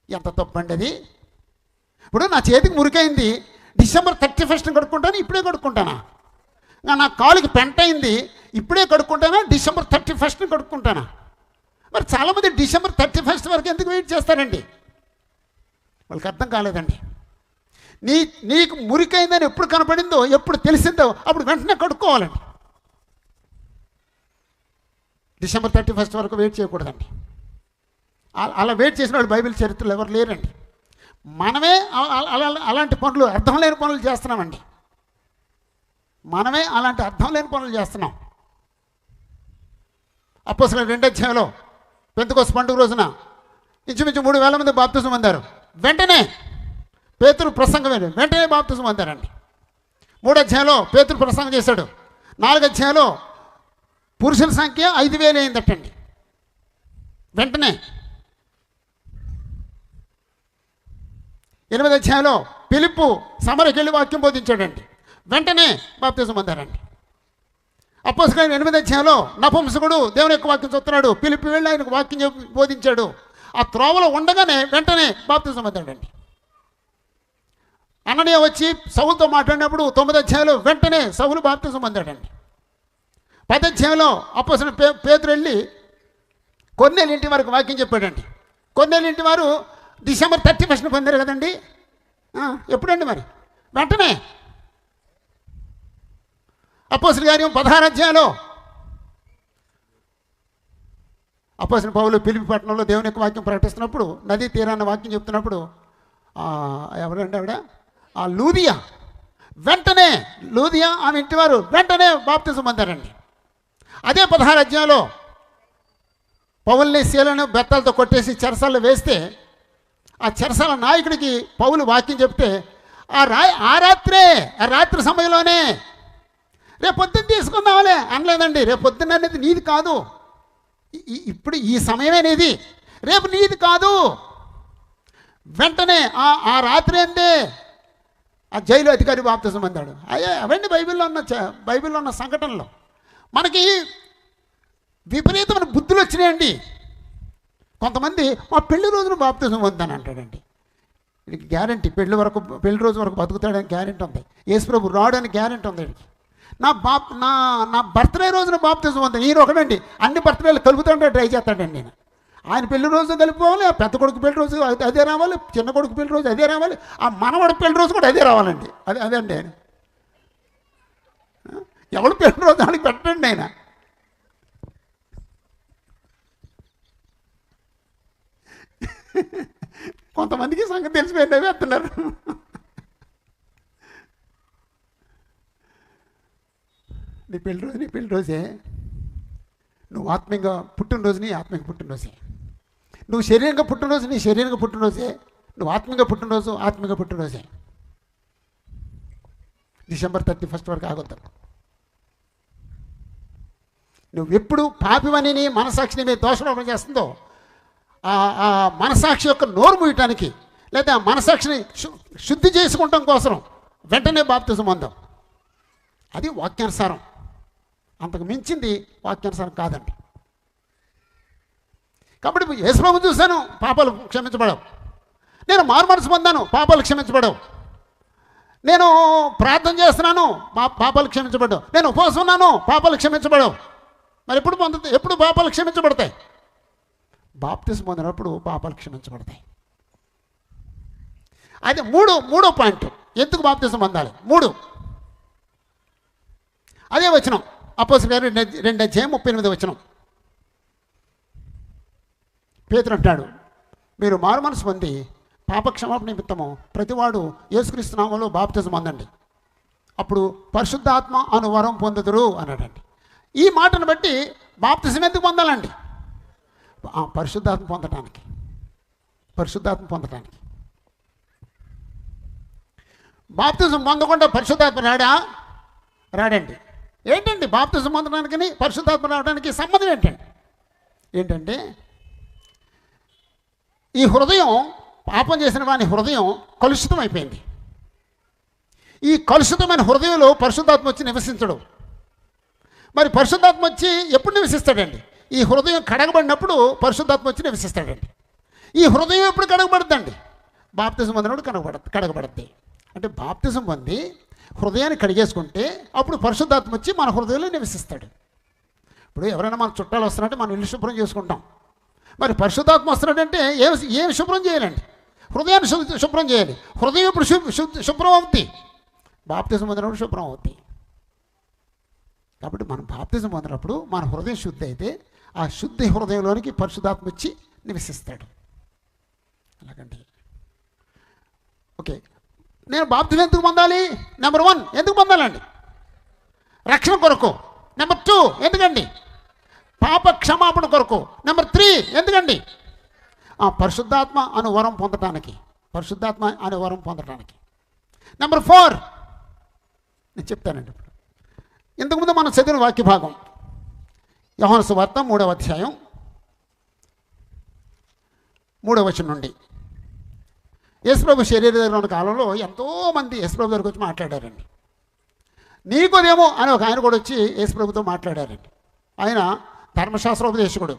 ఎంత తప్పండి అది. ఇప్పుడు నా చేతికి మురికైంది, డిసెంబర్ 31 కడుక్కుంటాను, ఇప్పుడే కడుక్కుంటానా? నా కాలుకి పెంట అయింది, ఇప్పుడే కడుక్కుంటానా డిసెంబర్ 31 కడుక్కుంటానా? మరి చాలామంది డిసెంబర్ 31 వరకు ఎందుకు వెయిట్ చేస్తారండి? వాళ్ళకి అర్థం కాలేదండి. నీకు మురికైందని ఎప్పుడు కనపడిందో, ఎప్పుడు తెలిసిందో అప్పుడు వెంటనే కడుక్కోవాలండి. డిసెంబర్ 31 వరకు వెయిట్ చేయకూడదండి. అలా వెయిట్ చేసిన వాళ్ళు బైబిల్ చరిత్రలో ఎవరు లేరండి. మనమే అలాంటి పనులు, అర్థం లేని పనులు చేస్తున్నామండి. మనమే అలాంటి అర్థం లేని పనులు చేస్తున్నాం. అప్పొస్తలుల 2వ అధ్యాయంలో పెంతెకొస్తు పండుగ రోజున ఇంచుమించు 3,000 మంది బాప్తిజం పొందారు. వెంటనే పేతురు ప్రసంగం వెంటనే బాప్తిజం పొందారండి. 3వ అధ్యాయంలో పేతురు ప్రసంగం చేశాడు. 4వ అధ్యాయంలో పురుషుల సంఖ్య 5,000 అయిందటండి వెంటనే. 8వ అధ్యాయంలో ఫిలిప్పు సమరకి వెళ్ళి వాక్యం బోధించాడండి. వెంటనే బాప్తిజం పొందారండి. అప్పొస్తలుల 8వ అధ్యాయంలో నపుంసకుడు దేవుని యొక్క వాక్యం చెప్తున్నాడు. ఫిలిప్పు వెళ్ళి ఆయనకు వాక్యం బోధించాడు. ఆ త్రోవలో ఉండగానే వెంటనే బాప్తిజం పొందాడండి. అననీయ వచ్చి సౌలుతో మాట్లాడినప్పుడు 9వ అధ్యాయంలో వెంటనే సౌలు బాప్తిజం పొందాడండి. 10వ అపోస్తలుడు పేతురు వెళ్ళి కొర్నేలు ఇంటి వరకు వాక్యం చెప్పాడండి. కొర్నేలు ఇంటి వారు డిసెంబర్ 31 పొందారు కదండి. ఎప్పుడండి మరి? వెంటనే. అపోస్తలుల కార్యం 16 అపోస్తలుడు పౌలు ఫిలిప్పీ పట్టణంలో దేవుని యొక్క వాక్యం ప్రకటిస్తున్నప్పుడు, నదీ తీరాన్ని వాక్యం చెప్తున్నప్పుడు ఎవరండి ఆవిడ? లూదియా. వెంటనే లూదియా ఆమె ఇంటివారు వెంటనే బాప్తిజం పొందారండి. అదే 16 పౌలుని శీలను బెత్తాలతో కొట్టేసి చెరసాల్లో వేస్తే ఆ చెరసాల నాయకుడికి పౌలు వాక్యం చెప్తే ఆ రాత్రి సమయంలోనే రేపు పొద్దున్న తీసుకుందాంలే అనలేదండి. రేపు పొద్దున్న అనేది నీది కాదు, ఇప్పుడు ఈ సమయమే నీది, రేపు నీది కాదు. వెంటనే ఆ రాత్రి అందే ఆ జైలు అధికారి బాప్తిజం పొందాడు. అవన్నీ బైబిల్లో ఉన్న సంఘటనలు. మనకి విపరీతమైన బుద్ధులు వచ్చినాయండి. కొంతమంది మా పెళ్లి రోజున బాప్తిజం పొందాను అంటాడండి. వీడికి గ్యారంటీ పెళ్లి రోజు వరకు బతుకుతాడని గ్యారెంటీ ఉంది. యేసుప్రభు రాడని గ్యారెంటీ ఉంది వీడికి. నా బర్త్డే రోజున బాప్తిజం పొందాను. ఈయన ఒకడండి అన్ని బర్త్డేలు కలుపుతుంటే ట్రై చేస్తాడండి. నేను ఆయన పెళ్లి రోజు కలుపుకోవాలి, ఆ పెద్ద కొడుకు పెళ్లి రోజు అదే రావాలి, చిన్న కొడుకు పెళ్లి రోజు అదే రావాలి, ఆ మనవడి పెళ్లి రోజు కూడా అదే రావాలండి. అదండి ఆయన. ఎవడు పెళ్లి రోజు దానికి పెట్టండి ఆయన. కొంతమందికి సంగతి తెలిసిపోయింది వేస్తున్నారు. నీ పెళ్లి రోజే, నువ్వు ఆత్మీయంగా పుట్టినరోజు ఆత్మీయ పుట్టినరోజే, నువ్వు శరీరంగా పుట్టినరోజు శరీరంగా పుట్టినరోజే, నువ్వు ఆత్మీయంగా పుట్టినరోజే. డిసెంబర్ 31 వరకు ఆగొద్దు. నువ్వు ఎప్పుడు పాపివని నీ మనసాక్షిని మీద దోషారోపణ చేస్తుందో ఆ మనసాక్షి యొక్క నోరు మూయటానికి లేదా మనసాక్షిని శుద్ధి చేసుకుంటాం కోసం వెంటనే బాప్తిజం పొందాం. అది వాక్యానుసారం. అంతకు మించింది వాక్యానుసారం కాదండి. కాబట్టి యేసుప్రభువుని చూశాను, పాపాలు క్షమించబడవు. నేను మారుమనసు పొందాను, పాపాలు క్షమించబడవు. నేను ప్రార్థన చేస్తున్నాను, పాపాలు క్షమించబడవు. నేను ఉపవాసం ఉన్నాను, పాపాలు క్షమించబడవు. మరి ఎప్పుడు పాపాలు క్షమించబడతాయి? బాప్తిజం పొందినప్పుడు పాపాలు క్షమించబడతాయి. అయితే మూడో పాయింట్, ఎందుకు బాప్తిజం పొందాలి? 3 అదే వచనం అపోస్తలుల 2:38 పేతురు అంటాడు, మీరు మారుమనసు పొంది పాపక్షమాపణ నిమిత్తము ప్రతివాడు యేసుక్రీస్తు నామములో బాప్తిజం పొందండి, అప్పుడు పరిశుద్ధాత్మ అను వరం పొందుదురు అన్నాడండి. ఈ మాటను బట్టి బాప్తిజం ఎందుకు పొందాలండి? పరిశుద్ధాత్మ పొందటానికి. బాప్తిజం పొందకుండా పరిశుద్ధాత్మ రాడండి. ఏంటండి బాప్తిజం పొందడానికి పరిశుద్ధాత్మ రావడానికి సంబంధం ఏంటంటే ఈ హృదయం, పాపం చేసిన వాని హృదయం కలుషితం అయిపోయింది. ఈ కలుషితమైన హృదయంలో పరిశుద్ధాత్మ వచ్చి నివసించడు. మరి పరిశుద్ధాత్మ వచ్చి ఎప్పుడు నివసిస్తాడండి? ఈ హృదయం కడగబడినప్పుడు పరిశుద్ధాత్మ వచ్చి నివసిస్తాడండి. ఈ హృదయం ఎప్పుడు కడగబడుద్దండి? బాప్తిజం పొందినప్పుడు కడగబడుద్ది. అంటే బాప్తిజం పొంది హృదయాన్ని కడిగేసుకుంటే అప్పుడు పరిశుద్ధాత్మ వచ్చి మన హృదయంలో నివసిస్తాడు. ఇప్పుడు ఎవరైనా మన చుట్టాలు వస్తున్నారంటే మనం ఇల్లు శుభ్రం చేసుకుంటాం. మరి పరిశుద్ధాత్మ వస్తున్నాడంటే ఏమి శుభ్రం చేయాలండి? హృదయాన్ని శుభ్రం చేయాలి. హృదయం ఇప్పుడు శుభ్రం అవుద్ది, బాప్తిజం పొందినప్పుడు శుభ్రం అవుద్ది. కాబట్టి మనం బాప్తిజం పొందినప్పుడు మన హృదయం శుద్ధి అయితే ఆ శుద్ధి హృదయంలోనికి పరిశుద్ధాత్మ వచ్చి నివసిస్తాడు. అలాగండి. ఓకే, నేను బాప్తిజం ఎందుకు పొందాలి? నెంబర్ 1 ఎందుకు పొందాలండి? రక్షణ కొరకు. నెంబర్ 2 ఎందుకండి? పాప క్షమాపణ కొరకు. నెంబర్ 3 ఎందుకండి? పరిశుద్ధాత్మ అను వరం పొందటానికి. నెంబర్ 4 నేను చెప్తానండి. ఇప్పుడు ఇంతకుముందు మనం చదివిన వాక్య భాగం యోహాను సువార్త 3వ అధ్యాయం 3వ వచనం నుండి. యేసుప్రభు శరీరం ఉన్న కాలంలో ఎంతోమంది యేసుప్రభు దగ్గరికి వచ్చి మాట్లాడారండి. నీకోదేమో అని ఒక ఆయన కూడా వచ్చి యేసుప్రభుతో మాట్లాడారండి. ఆయన ధర్మశాస్త్రోపదేశకుడు,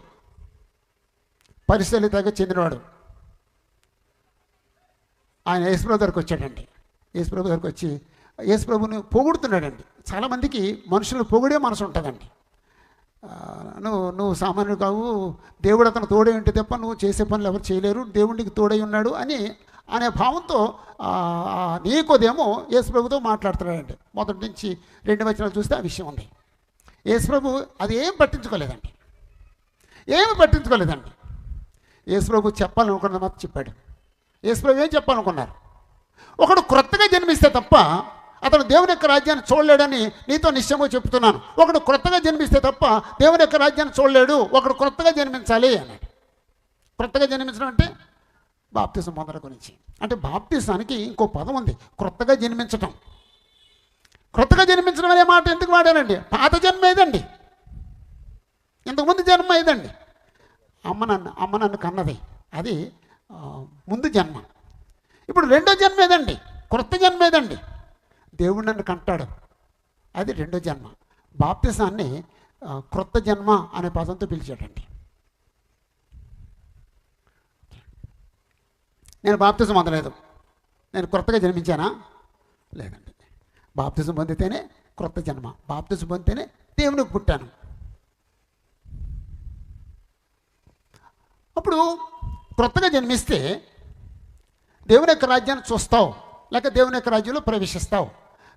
పరిశీలి తెగ చెందినవాడు. ఆయన యేసుప్రభు దగ్గరికి వచ్చాడండి. యేసుప్రభు దగ్గరికి వచ్చి యేసుప్రభుని పొగుడుతున్నాడండి. చాలామందికి మనుషులు పొగిడే మనసు ఉంటుందండి. నువ్వు సామాన్యుడు కావు, దేవుడు అతను తోడై ఉంటే తప్ప నువ్వు చేసే పనులు ఎవరు చేయలేరు, దేవుడికి తోడై ఉన్నాడు అనే భావంతో నీకోదేమో యేసుప్రభుతో మాట్లాడుతున్నాడండి. మొదటి నుంచి 2 వచనాలు చూస్తే ఆ విషయం ఉంది. యేసుప్రభు అది ఏం పట్టించుకోలేదండి, ఏమి పట్టించుకోలేదండి. యేసుప్రభు చెప్పాలనుకున్నది మాత్రం చెప్పాడు. యేసుప్రభు ఏం చెప్పాలనుకున్నారు? ఒకడు క్రొత్తగా జన్మిస్తే తప్ప అతను దేవుని యొక్క రాజ్యాన్ని చూడలేడని నీతో నిశ్చయంగా చెప్తున్నాను. ఒకడు క్రొత్తగా జన్మిస్తే తప్ప దేవుని యొక్క రాజ్యాన్ని చూడలేడు. ఒకడు క్రొత్తగా జన్మించాలి అన్నాడు. క్రొత్తగా జన్మించడం అంటే బాప్తిసం పొందడం గురించి. అంటే బాప్తిసానికి ఇంకో పదం ఉంది, క్రొత్తగా జన్మించటం. క్రొత్తగా జన్మించడం అనే మాట ఎందుకు వాడానండి? పాత జన్మ ఏదండి, ఇంతకుముందు జన్మ ఏదండి? అమ్మ నన్ను కన్నది, అది ముందు జన్మ. ఇప్పుడు రెండో జన్మ ఏదండి? క్రొత్త జన్మ ఏదండి? దేవుడు నన్ను కంటాడు, అది రెండో జన్మ. బాప్తిసాన్ని క్రొత్త జన్మ అనే పదంతో పిలిచాడండి. నేను బాప్తిసం పొందలేదు, నేను క్రొత్తగా జన్మించానా? లేదండి. బాప్తిసం పొందితేనే క్రొత్త జన్మ, బాప్తిసం పొందితేనే దేవునికి పుట్టాను. అప్పుడు క్రొత్తగా జన్మిస్తే దేవుని యొక్క రాజ్యాన్ని చూస్తావు, లేక దేవుని యొక్క రాజ్యంలో ప్రవేశిస్తావు.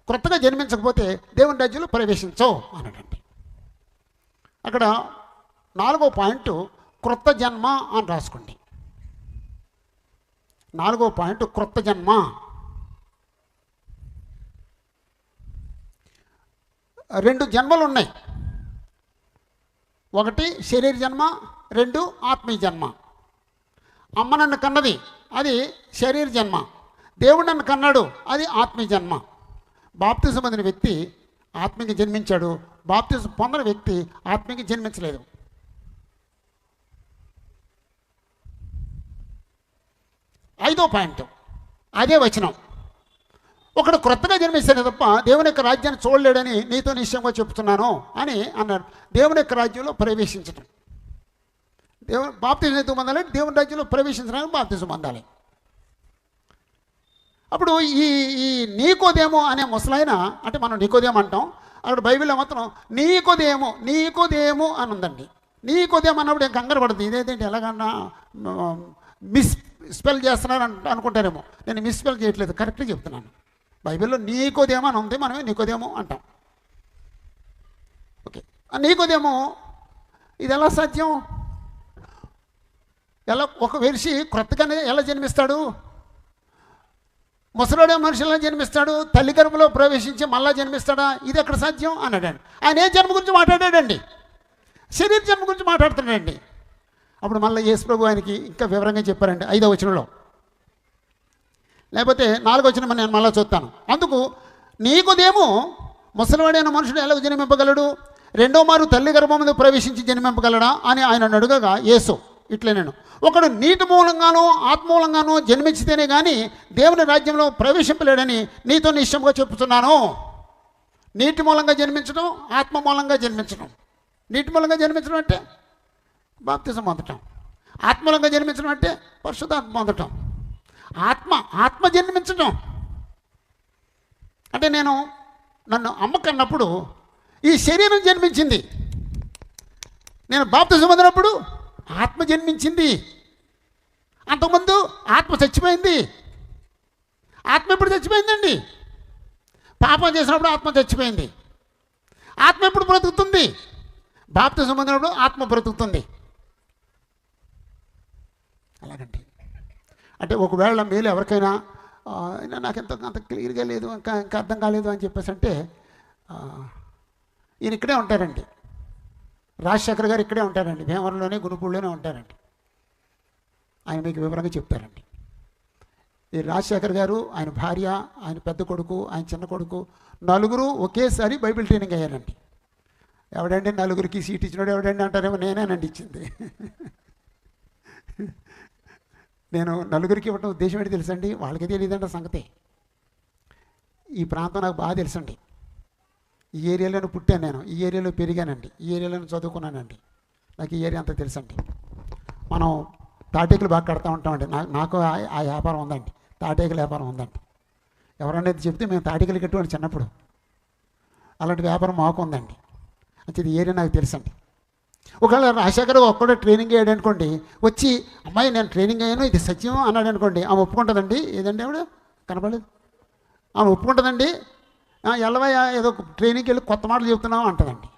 క్రొత్తగా జన్మించకపోతే దేవుని రాజ్యంలో ప్రవేశించవు అన్నాడండి. అక్కడ 4వ పాయింట్ క్రొత్త జన్మ అని రాసుకోండి. 4వ పాయింట్ క్రొత్త జన్మ. రెండు జన్మలు ఉన్నాయి, ఒకటి శరీర జన్మ, 2 ఆత్మీయ జన్మ. అమ్మ నన్ను కన్నది, అది శరీర జన్మ. దేవుడు నన్ను కన్నాడు, అది ఆత్మీయ జన్మ. బాప్తిసం పొందిన వ్యక్తి ఆత్మీయంగా జన్మించాడు, బాప్తిసం పొందిన వ్యక్తి ఆత్మీయంగా జన్మించలేదు. ఐదో పాయింట్ అదే వచనం. ఒకడు క్రొత్తగా జన్మిస్తానే తప్ప దేవుని యొక్క రాజ్యాన్ని చూడలేడని నీతో నిశ్చయంగా చెప్తున్నాను అని అన్నాడు. దేవుని యొక్క రాజ్యంలో ప్రవేశించడం, బాప్తిసం ఎందుకు పొందాలి? దేవుని రాజ్యంలో ప్రవేశించడానికి బాప్తిసం పొందాలి. అప్పుడు ఈ నీకోదేమో అనే ముసలాయన, అంటే మనం నీకోదేమో అంటాం, అక్కడ బైబిల్లో మాత్రం నీకోదేమో అని ఉందండి. నీకోదేమో అన్నప్పుడు ఏం కంగారు పడుతుంది, ఇదేంటి ఎలాగన్నా మిస్ స్పెల్ చేస్తున్నారు అనుకుంటారేమో. నేను మిస్ స్పెల్ చేయట్లేదు, కరెక్ట్గా చెప్తున్నాను. బైబిల్లో నీకోదేమో అని ఉంది, మనమే నీకోదేమో అంటాం. ఓకే, నీకోదేమో ఇది ఎలా సాధ్యం? ఎలా ఒక మనిషి క్రొత్తగానే ఎలా జన్మిస్తాడు? ముసలోడే మనుషులను జన్మిస్తాడు, తల్లి గర్భంలో ప్రవేశించి మళ్ళా జన్మిస్తాడా? ఇది ఎక్కడ సాధ్యం అన్నాడండి. ఆయన ఏ జన్మ గురించి మాట్లాడాడండి? శరీర జన్మ గురించి మాట్లాడుతున్నాడండి. అప్పుడు మళ్ళీ యేసుప్రభు ఆయనకి ఇంకా వివరంగా చెప్పారండి 5వ వచనంలో, లేకపోతే 4వ వచనం నేను మళ్ళీ చూస్తాను. అందుకు నీకోదేమో ముసలివాడైన మనుషుడు ఎలా జన్మింపగలడు? 2వ మారు తల్లి గర్భం మీద ప్రవేశించి జన్మింపగలడా అని ఆయన అడుగగా యేసు ఇట్లే, నేను ఒకడు నీటి మూలంగానో ఆత్మ మూలంగానో జన్మించితేనే కానీ దేవుని రాజ్యంలో ప్రవేశింపలేడని నీతో నిశ్చయంగా చెప్తున్నాను. నీటి మూలంగా జన్మించడం, ఆత్మ మూలంగా జన్మించడం. నీటి మూలంగా జన్మించడం అంటే బాప్తిసం పొందటం, ఆత్మూలంగా జన్మించడం అంటే పరిశుద్ధాత్మ పొందటం. ఆత్మ జన్మించడం అంటే నన్ను అమ్మ కన్నప్పుడు ఈ శరీరం జన్మించింది, నేను బాప్తిసం పొందినప్పుడు ఆత్మ జన్మించింది. అంతకుముందు ఆత్మ చచ్చిపోయింది. ఆత్మ ఎప్పుడు చచ్చిపోయిందండి? పాపం చేసినప్పుడు ఆత్మ చచ్చిపోయింది. ఆత్మ ఎప్పుడు బ్రతుకుతుంది? బాప్తిసం పొందినప్పుడు ఆత్మ బ్రతుకుతుంది. అలాగండి. అంటే ఒకవేళ మేలు ఎవరికైనా నాకు అంత క్లియర్గా లేదు, ఇంకా అర్థం కాలేదు అని చెప్పేసి అంటే ఈయన ఇక్కడే ఉంటారండి, రాజశేఖర్ గారు ఇక్కడే ఉంటారండి, భీమవరంలోనే గునుపూడిలోనే ఉంటారండి. ఆయన మీకు వివరంగా చెప్తారండి. ఈ రాజశేఖర్ గారు, ఆయన భార్య, ఆయన పెద్ద కొడుకు, ఆయన చిన్న కొడుకు, నలుగురు ఒకేసారి బైబిల్ ట్రైనింగ్ అయ్యారండి. ఎవడండి నలుగురికి సీట్ ఇచ్చినాడు ఎవడండి అంటారేమో, నేనేనండి ఇచ్చింది. నేను నలుగురికి ఇవ్వడం ఉద్దేశం ఏంటి తెలుసండి? వాళ్ళకి తెలియదంట సంగతి. ఈ ప్రాంతం నాకు బాగా తెలుసండి. ఈ ఏరియాలోనే పుట్టాను నేను, ఈ ఏరియాలో పెరిగానండి, ఈ ఏరియాలోనే చదువుకున్నానండి. నాకు ఈ ఏరియా అంతా తెలుసండి. మనం తాటేకులు బాగా కడతా ఉంటామండి. నాకు ఆ వ్యాపారం ఉందండి, తాటేకుల వ్యాపారం ఉందండి. ఎవరనేది చెప్తే మేము తాటేకులు కట్టుకోండి చిన్నప్పుడు, అలాంటి వ్యాపారం మాకు ఉందండి. అంటే ఇది ఏరియా నాకు తెలుసండి. ఒకవేళ రాజశేఖర్ ఒక్కడే ట్రైనింగ్ అయ్యాడు అనుకోండి, వచ్చి అమ్మాయి నేను ట్రైనింగ్ అయ్యాను ఇది సత్యం అన్నాడు అనుకోండి, ఆమె ఒప్పుకుంటుందండి? ఏదండి ఆవిడ కనపడలేదు. ఆమె ఒప్పుకుంటుందండి? ఎల్లవయ్య ఏదో ట్రైనింగ్కి వెళ్ళి కొత్త మాటలు చెబుతున్నావు అంటుందండి.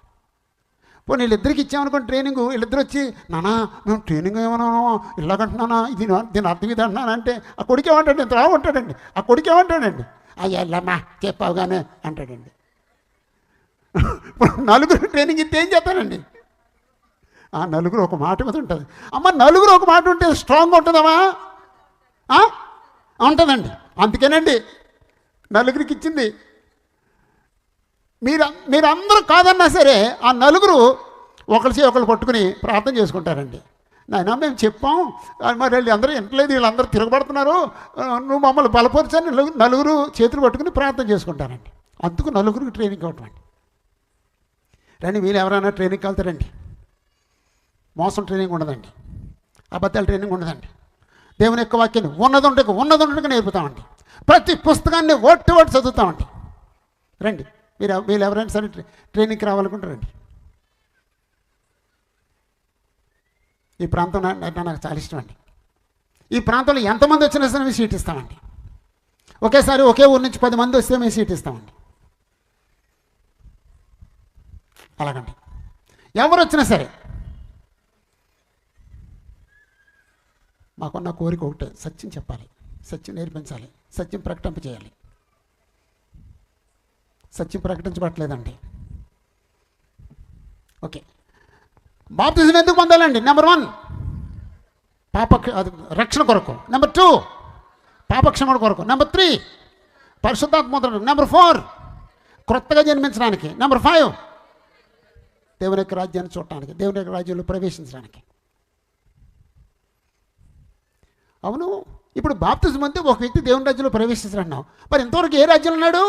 పోనీ వీళ్ళిద్దరికి ఇచ్చామనుకోండి ట్రైనింగ్, వీళ్ళిద్దరు వచ్చి నానా మేము ట్రైనింగ్ ఏమన్నాను ఇలాగంటున్నానా దీని అర్థం ఇది అంటున్నాను అంటే ఆ కొడుకు ఏమంటాడు? ఇంత రావు ఉంటాడండి. ఆ కొడుకు ఏమంటాడండి? అయ్యా వెళ్ళమ్మా చెప్పావుగానే అంటాడండి. నలుగురు ట్రైనింగ్ ఇస్తే ఏం చేస్తానండి? ఆ నలుగురు ఒక మాట మీద ఉంటుంది. అమ్మ నలుగురు ఒక మాట ఉంటే స్ట్రాంగ్గా ఉంటుందమ్మా, ఉంటుందండి. అందుకేనండి నలుగురికి ఇచ్చింది. మీరందరూ కాదన్నా సరే ఆ నలుగురు ఒకళ్ళు పట్టుకుని ప్రార్థన చేసుకుంటారండి. నాయన మేము చెప్పాం మరి వీళ్ళు అందరూ వింటలేదు, వీళ్ళందరూ తిరగబడుతున్నారు, నువ్వు మమ్మల్ని బలపరచని నలుగురు చేతులు పట్టుకుని ప్రార్థన చేసుకుంటారండి. అందుకు నలుగురికి ట్రైనింగ్ ఇవ్వటం అండి. రండి వీళ్ళు ఎవరైనా ట్రైనింగ్కి వెళ్తారండి. మోసం ట్రైనింగ్ ఉండదండి, అబద్ధాల ట్రైనింగ్ ఉండదండి. దేవుని యొక్క వాక్యాన్ని ఉన్నదుండగా నేర్పుతామండి. ప్రతి పుస్తకాన్ని వర్డ్ టు వర్డ్ చదువుతామండి. రండి వీళ్ళు ఎవరైనా సరే ట్రైనింగ్కి రావాలనుకుంటారండి. ఈ ప్రాంతం నాకు చాలా ఇష్టం అండి. ఈ ప్రాంతంలో ఎంతమంది వచ్చినా సరే మేము సీట్ ఇస్తామండి. ఒకేసారి ఒకే ఊరు నుంచి 10 మంది వస్తే మేము సీట్ ఇస్తామండి. అలాగండి ఎవరు వచ్చినా సరే మాకున్న కోరిక ఒకటే, సత్యం చెప్పాలి, సత్యం నేర్పించాలి, సత్యం ప్రకటింప చేయాలి. సత్యం ప్రకటించబట్టలేదండి. ఓకే, బాప్తిజం ఎందుకు పొందాలండి? నెంబర్ 1 రక్షణ కొరకు. నెంబర్ 2 పాపక్షమణ కొరకు. నెంబర్ 3 పరిశుద్ధాత్మ పొందడం. నెంబర్ 4 క్రొత్తగా జన్మించడానికి. నెంబర్ 5 దేవుని యొక్క రాజ్యాన్ని చూడటానికి, దేవుని యొక్క రాజ్యంలో ప్రవేశించడానికి. అవును, ఇప్పుడు బాప్తిజం అంటే ఒక వ్యక్తి దేవుని రాజ్యంలో ప్రవేశించడన్నావు. మరి ఇంతవరకు ఏ రాజ్యంలో ఉన్నాడు?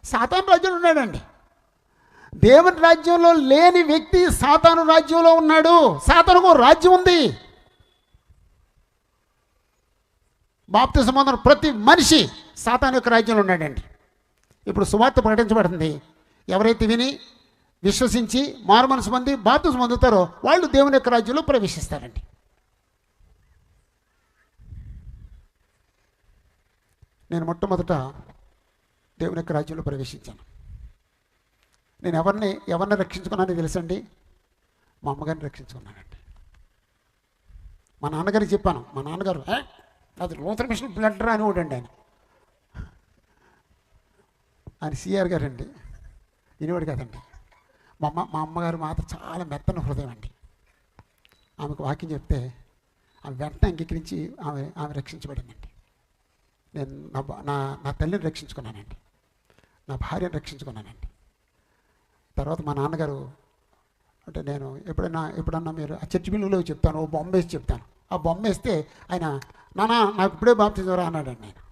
సాతాను రాజ్యంలో ఉన్నాడండి. దేవుని రాజ్యంలో లేని వ్యక్తి సాతాను రాజ్యంలో ఉన్నాడు. సాతానుకు రాజ్యం ఉంది. బాప్తిజం పొందిన ప్రతి మనిషి సాతాను యొక్క రాజ్యంలో ఉన్నాడండి. ఇప్పుడు సువార్త ప్రకటించబడుతుంది. ఎవరైతే విని విశ్వసించి మారుమనసు పొంది బాప్తిజం పొందుతారో వాళ్ళు దేవుని యొక్క రాజ్యంలో ప్రవేశిస్తారండి. నేను మొట్టమొదట దేవుని యొక్క రాజ్యంలో ప్రవేశించాను. నేను ఎవరిని రక్షించుకున్నానో తెలుసండి? మా అమ్మగారిని రక్షించుకున్నానండి. మా నాన్నగారికి చెప్పాను. మా నాన్నగారు అది లూథరన్ మిషన్ బ్లడ్ రా అని ఒకడండి ఆయన సిఆర్ గారు అండి, ఇనివాడు కదండి. మా అమ్మగారు మాత్రం చాలా మెత్తన హృదయం అండి. ఆమెకు వాక్యం చెప్తే ఆమె వెంటనే అంగీకరించి ఆమె రక్షించబడిందండి. నేను నా తల్లిని రక్షించుకున్నానండి, నా భార్యను రక్షించుకున్నానండి. తర్వాత మా నాన్నగారు అంటే నేను ఎప్పుడన్నా మీరు ఆ చర్చి బిల్లులో చెప్తాను, ఓ బొమ్మ వేసి చెప్తాను. ఆ బొమ్మ వేస్తే ఆయన నాన్న నాకు ఇప్పుడే బాప్తిజం రా అన్నాడండి. నేను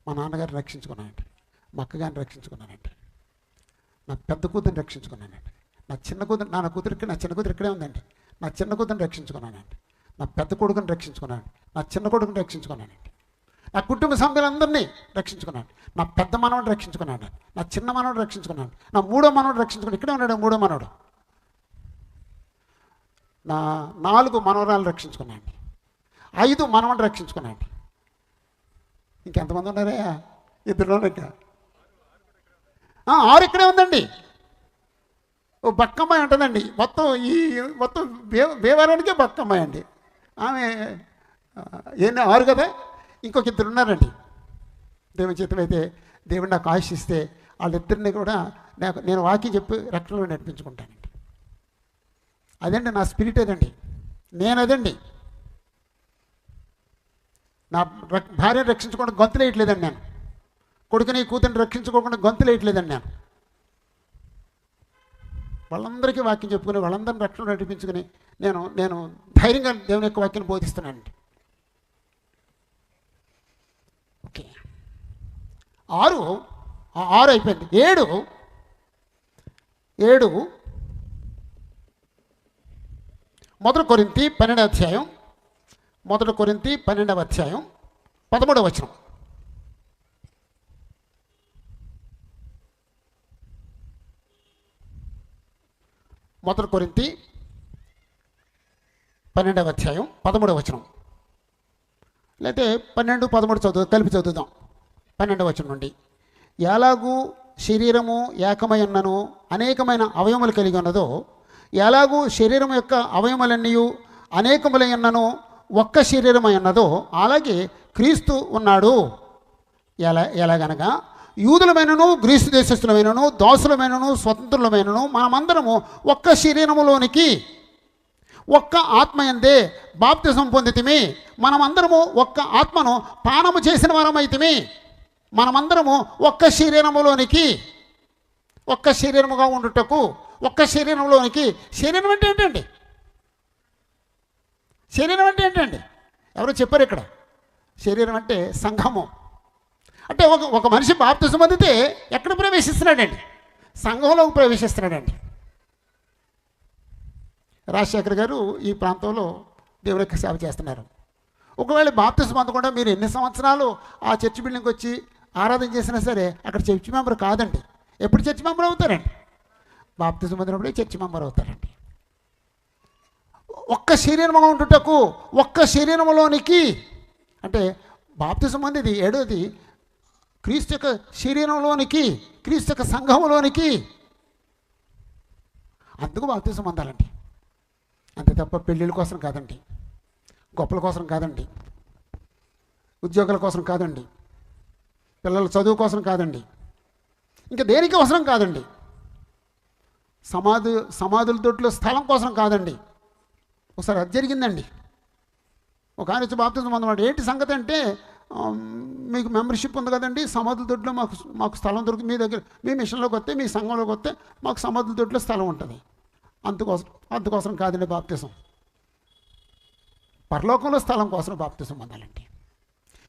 మా నాన్నగారిని రక్షించుకున్నానండి, మా అక్కగారిని రక్షించుకున్నానండి, నా పెద్ద కూతురిని రక్షించుకున్నానండి, నా చిన్న కూతురు ఇక్కడే ఉందండి. నా చిన్న కూతురిని రక్షించుకున్నానండి, నా పెద్ద కొడుకుని రక్షించుకున్నాను, నా చిన్న కొడుకుని రక్షించుకున్నానండి, నా కుటుంబ సభ్యులందరినీ రక్షించుకున్నాను, నా పెద్ద మనవడు రక్షించుకున్నాను, నా చిన్న మనవడు రక్షించుకున్నాను, నా 3వ మనవడు రక్షించుకున్నాను. ఇక్కడే ఉన్నాడు 3వ మనవడు. నా 4 మనవరాలు రక్షించుకున్నాను, 5 మనవడు రక్షించుకున్నాను. ఇంకెంతమంది ఉన్నారా? 2 ఇంకా 6 ఇక్కడే ఉందండి. ఓ బక్కమ్మాయి ఉంటుందండి. మొత్తం భీమవరానికే బక్కమ్మాయి అండి. ఆమె 6 కదా. ఇంకొక 2 ఉన్నారండి. దేవుని చేతులు అయితే దేవుడు నాకు ఆశిస్తే వాళ్ళిద్దరిని కూడా నేను వాక్యం చెప్పి రక్షణలో నడిపించుకుంటానండి. అదండి నా స్పిరిట్. అదండి నేనదండి. నా భార్యను రక్షించుకోవడం గొంతులు వేయట్లేదండి. నేను కొడుకుని కూతురిని రక్షించుకోకుండా గొంతులు వేయట్లేదండి. వాళ్ళందరికీ వాక్యం చెప్పుకుని వాళ్ళందరినీ రక్షణ నడిపించుకుని నేను ధైర్యంగా దేవుని యొక్క వాక్యాన్ని బోధిస్తున్నానండి. ఓకే, 6 అయిపోయింది. 7 1 కొరింథీ 12వ అధ్యాయం 1 కొరింథీ 12వ అధ్యాయం 13వ వచనం. మొదటి కొరింథీ 12వ అధ్యాయం 13వ వచనం, లేకపోతే 12, 13 కలిపి చదువుదాం. 12వ వచనం నుండి, ఎలాగూ శరీరము ఏకమై ఉన్నను అనేకమైన అవయములు కలిగి ఉన్నదో, ఎలాగూ శరీరం యొక్క అవయములన్నీ అనేకములై ఉన్నను ఒక్క శరీరమై ఉన్నదో, అలాగే క్రీస్తు ఉన్నాడు. ఎలాగనగా యూదులమైనను గ్రీసు దేశస్థులమైనను దాసులమైనను స్వతంత్రులమైనను మనమందరము ఒక్క శరీరములోనికి ఒక్క ఆత్మయందే బాప్తిసం పొందితిమి. మనమందరము ఒక్క ఆత్మను పానము చేసిన వారమైతిమి. మనమందరము ఒక్క శరీరములోనికి, ఒక్క శరీరముగా ఉండుటకు, ఒక్క శరీరంలోనికి. శరీరం అంటే ఏంటండి? శరీరం అంటే ఏంటండి? ఎవరో చెప్పారు ఇక్కడ. శరీరం అంటే సంఘము. అంటే ఒక మనిషి బాప్తిసం పొందితే ఎక్కడ ప్రవేశిస్తున్నాడండి? సంఘంలోకి ప్రవేశిస్తున్నాడండి. రాజశేఖర్ గారు ఈ ప్రాంతంలో దేవుని యొక్క సేవ చేస్తున్నారు. ఒకవేళ బాప్తిసం పొందకుండా మీరు ఎన్ని సంవత్సరాలు ఆ చర్చ్ బిల్డింగ్కి వచ్చి ఆరాధన చేసినా సరే అక్కడ చర్చ్ మెంబర్ కాదండి. ఎప్పుడు చర్చ్ మెంబర్ అవుతారండి? బాప్తిసం పొందినప్పుడే చర్చ్ మెంబర్ అవుతారండి. ఒక్క శరీరముగా ఉండుటకు, ఒక్క శరీరములోనికి. అంటే బాప్తిసం పొందేది ఏడోది క్రీస్తు యొక్క శరీరంలోనికి, క్రీస్తు యొక్క సంఘంలోనికి. అందుకు బాప్తిసం పొందాలండి. అంతే తప్ప పెళ్ళిళ్ళ కోసం కాదండి, గొప్పల కోసం కాదండి, ఉద్యోగాల కోసం కాదండి, పిల్లల చదువు కోసం కాదండి, ఇంకా దేనికి అవసరం కాదండి. సమాధుల దొడ్లో స్థలం కోసం కాదండి. ఒకసారి అది జరిగిందండి. ఒక ఆయన వచ్చి బాప్తిసం పొందమాట. ఏంటి సంగతి అంటే, మీకు మెంబర్షిప్ ఉంది కదండి, సమాధుల దొడ్లో మాకు స్థలం దొరికి, మీ దగ్గర మీ మిషన్లోకి వస్తే, మీ సంఘంలోకి వస్తే మాకు సమాధుల దొడ్లో స్థలం ఉంటుంది. అందుకోసం కాదండి బాప్తిసం. పరలోకంలో స్థలం కోసం బాప్తిసం పొందాలండి.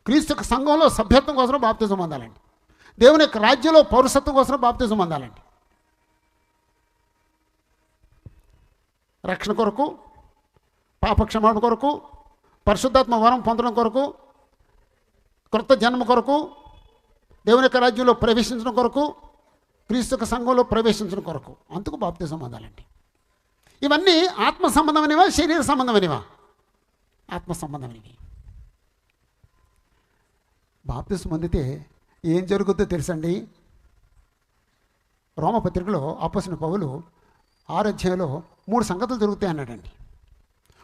క్రీస్తు యొక్క సంఘంలో సభ్యత్వం కోసం బాప్తిసం పొందాలండి. దేవుని యొక్క రాజ్యంలో పౌరసత్వం కోసం బాప్తిసం పొందాలండి. రక్షణ కొరకు, పాపక్షమాపణ కొరకు, పరిశుద్ధాత్మ వరం పొందడం కొరకు, క్రొత్త జన్మ కొరకు, దేవుని యొక్క రాజ్యంలో ప్రవేశించడం కొరకు, క్రీస్తు యొక్క సంఘంలో ప్రవేశించడం కొరకు. అందుకు బాప్తిసం పొందాలండి. ఇవన్నీ ఆత్మ సంబంధమైనవా, శరీర సంబంధమైనవా? ఆత్మ సంబంధమైనవి. బాప్తిసం పొందితే ఏం జరుగుతుందో తెలుసండి. రోమపత్రికలో అపోస్తలుడైన పౌలు 6వ అధ్యాయంలో 3 సంగతులు జరుగుతాయి అన్నాడండి.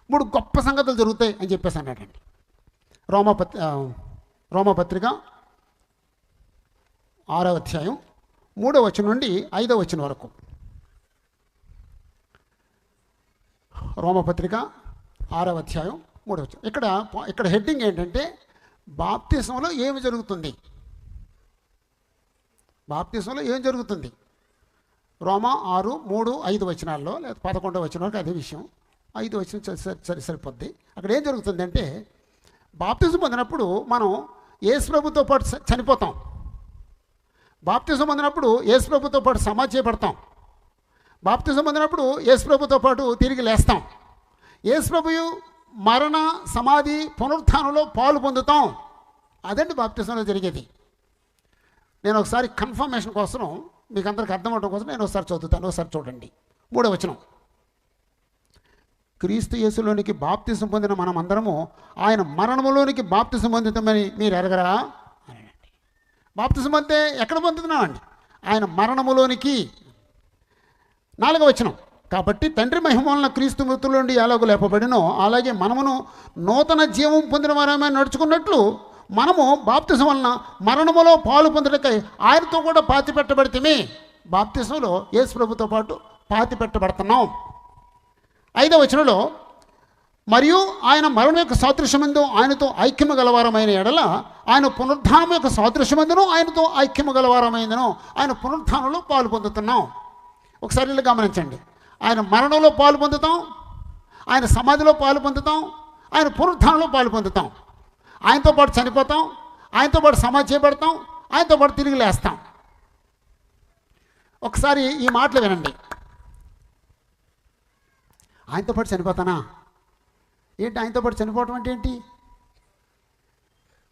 3 గొప్ప సంగతులు జరుగుతాయి అని చెప్పేసి అన్నాడండి. రోమపత్రిక 6వ అధ్యాయం 3వ వచనం నుండి 5వ వచనం వరకు. రోమపత్రిక 6వ అధ్యాయం 3వ వచనం. ఇక్కడ హెడ్డింగ్ ఏంటంటే బాప్తిసంలో ఏమి జరుగుతుంది, బాప్తిసంలో ఏం జరుగుతుంది. రోమా 6, 3, 5 వచనాల్లో లేదా 11వ వచనం వరకు అదే విషయం. 5 వచనం సరిపోద్ది. అక్కడ ఏం జరుగుతుందంటే, బాప్తిసం పొందినప్పుడు మనం యేసు ప్రభుతో పాటు చనిపోతాం. బాప్తిసం పొందినప్పుడు యేసు ప్రభుతో పాటు సమాధి చేయబడతాం. బాప్తిసం పొందినప్పుడు యేసు ప్రభుతో పాటు తిరిగి లేస్తాం. యేసు ప్రభువు మరణ, సమాధి, పునరుత్థానంలో పాలు పొందుతాం. అదండి బాప్తిసంలో జరిగేది. నేను ఒకసారి కన్ఫర్మేషన్ కోసం, మీకు అందరికి అర్థం అవడం కోసం నేను ఒకసారి చదువుతాను. ఒకసారి చూడండి. 3వ వచనం. క్రీస్తు యేసులోనికి బాప్తిసం పొందిన మనం అందరము ఆయన మరణములోనికి బాప్తిసం పొందుతామని మీరు ఎరగరా అనండి. బాప్తిసం పొందితే ఎక్కడ పొందుతున్నామండి? ఆయన మరణములోనికి. 4వ వచనం. కాబట్టి తండ్రి మహిమవలన క్రీస్తు మృతుల నుండి ఎలాగో లేపబడినో అలాగే మనమును నూతన జీవం పొందిన వారమే నడుచుకున్నట్లు మనము బాప్తిసం వలన మరణములో పాలు పొందడకై ఆయనతో కూడా పాతి పెట్టబడితే బాప్తిసంలో యేసు ప్రభుతో పాటు పాతి పెట్టబడుతున్నాం. 5వ వచనంలో, మరియు ఆయన మరణం యొక్క సాదృశ్యమందు ఆయనతో ఐక్యము గలవారమైన ఎడల ఆయన పునరుద్ధానం యొక్క సాదృశ్యమందును ఆయనతో ఐక్యము గలవారమైందను ఆయన పునరుద్ధానంలో పాలు పొందుతున్నాం. ఒకసారి ఇలా గమనించండి. ఆయన మరణంలో పాలు పొందుతాం, ఆయన సమాధిలో పాలు పొందుతాం, ఆయన పునరుద్ధానంలో పాలు పొందుతాం. ఆయనతో పాటు చనిపోతాం, ఆయనతో పాటు సమాధి చేయబడతాం, ఆయనతో పాటు తిరిగి లేస్తాం. ఒకసారి ఈ మాటలు వినండి. ఆయనతో పాటు చనిపోతానా ఏంటి? ఆయనతో పాటు చనిపోవటం అంటే ఏంటి?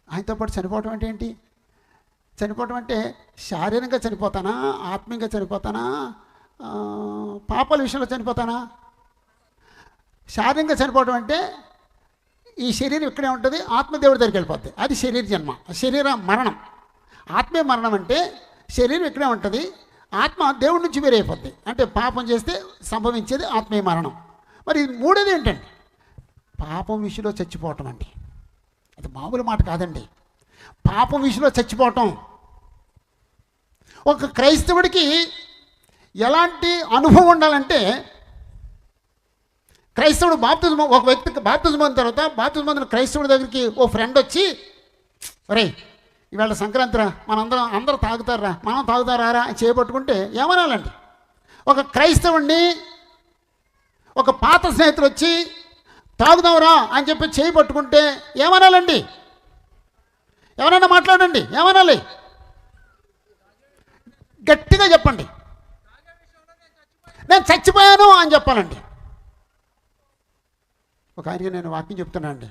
ఆయనతో పాటు చనిపోవటం అంటే ఏంటి? చనిపోవటం అంటే శారీరకంగా చనిపోతానా, ఆత్మీయంగా చనిపోతానా, పాపాల విషయంలో చనిపోతానా? శారీరంగా చనిపోవడం అంటే ఈ శరీరం ఇక్కడే ఉంటుంది, ఆత్మదేవుడి దగ్గరికి వెళ్ళిపోద్ది. అది శరీర జన్మ, శరీర మరణం. ఆత్మీయ మరణం అంటే శరీరం ఇక్కడే ఉంటుంది, ఆత్మ దేవుడి నుంచి వేరైపోద్ది. అంటే పాపం చేస్తే సంభవించేది ఆత్మీయ మరణం. మరి మూడోది ఏంటండి? పాపం విషయంలో చచ్చిపోవటం అండి. అది మామూలు మాట కాదండి. పాపం విషయంలో చచ్చిపోవటం ఒక క్రైస్తవుడికి ఎలాంటి అనుభవం ఉండాలంటే, క్రైస్తవుడు బాప్తిజం, ఒక వ్యక్తికి బాప్తిజం పొందిన తర్వాత బాప్తిజం పొందిన క్రైస్తవుడి దగ్గరికి ఓ ఫ్రెండ్ వచ్చి, ఒరే ఇవాళ సంక్రాంతిరా, అందరూ తాగుతారా, మనం తాగుతారా అని చేపట్టుకుంటే ఏమనాలండి? ఒక క్రైస్తవుడిని ఒక పాత స్నేహితుడు వచ్చి తాగుదాంరా అని చెప్పి చేయి పట్టుకుంటే ఏమనాలండి? ఎవరైనా మాట్లాడండి, ఏమనాలి? గట్టిగా చెప్పండి, నేను చచ్చిపోయాను అని చెప్పాలండి. ఒక ఆయనకి నేను వాక్యం చెప్తున్నానండి,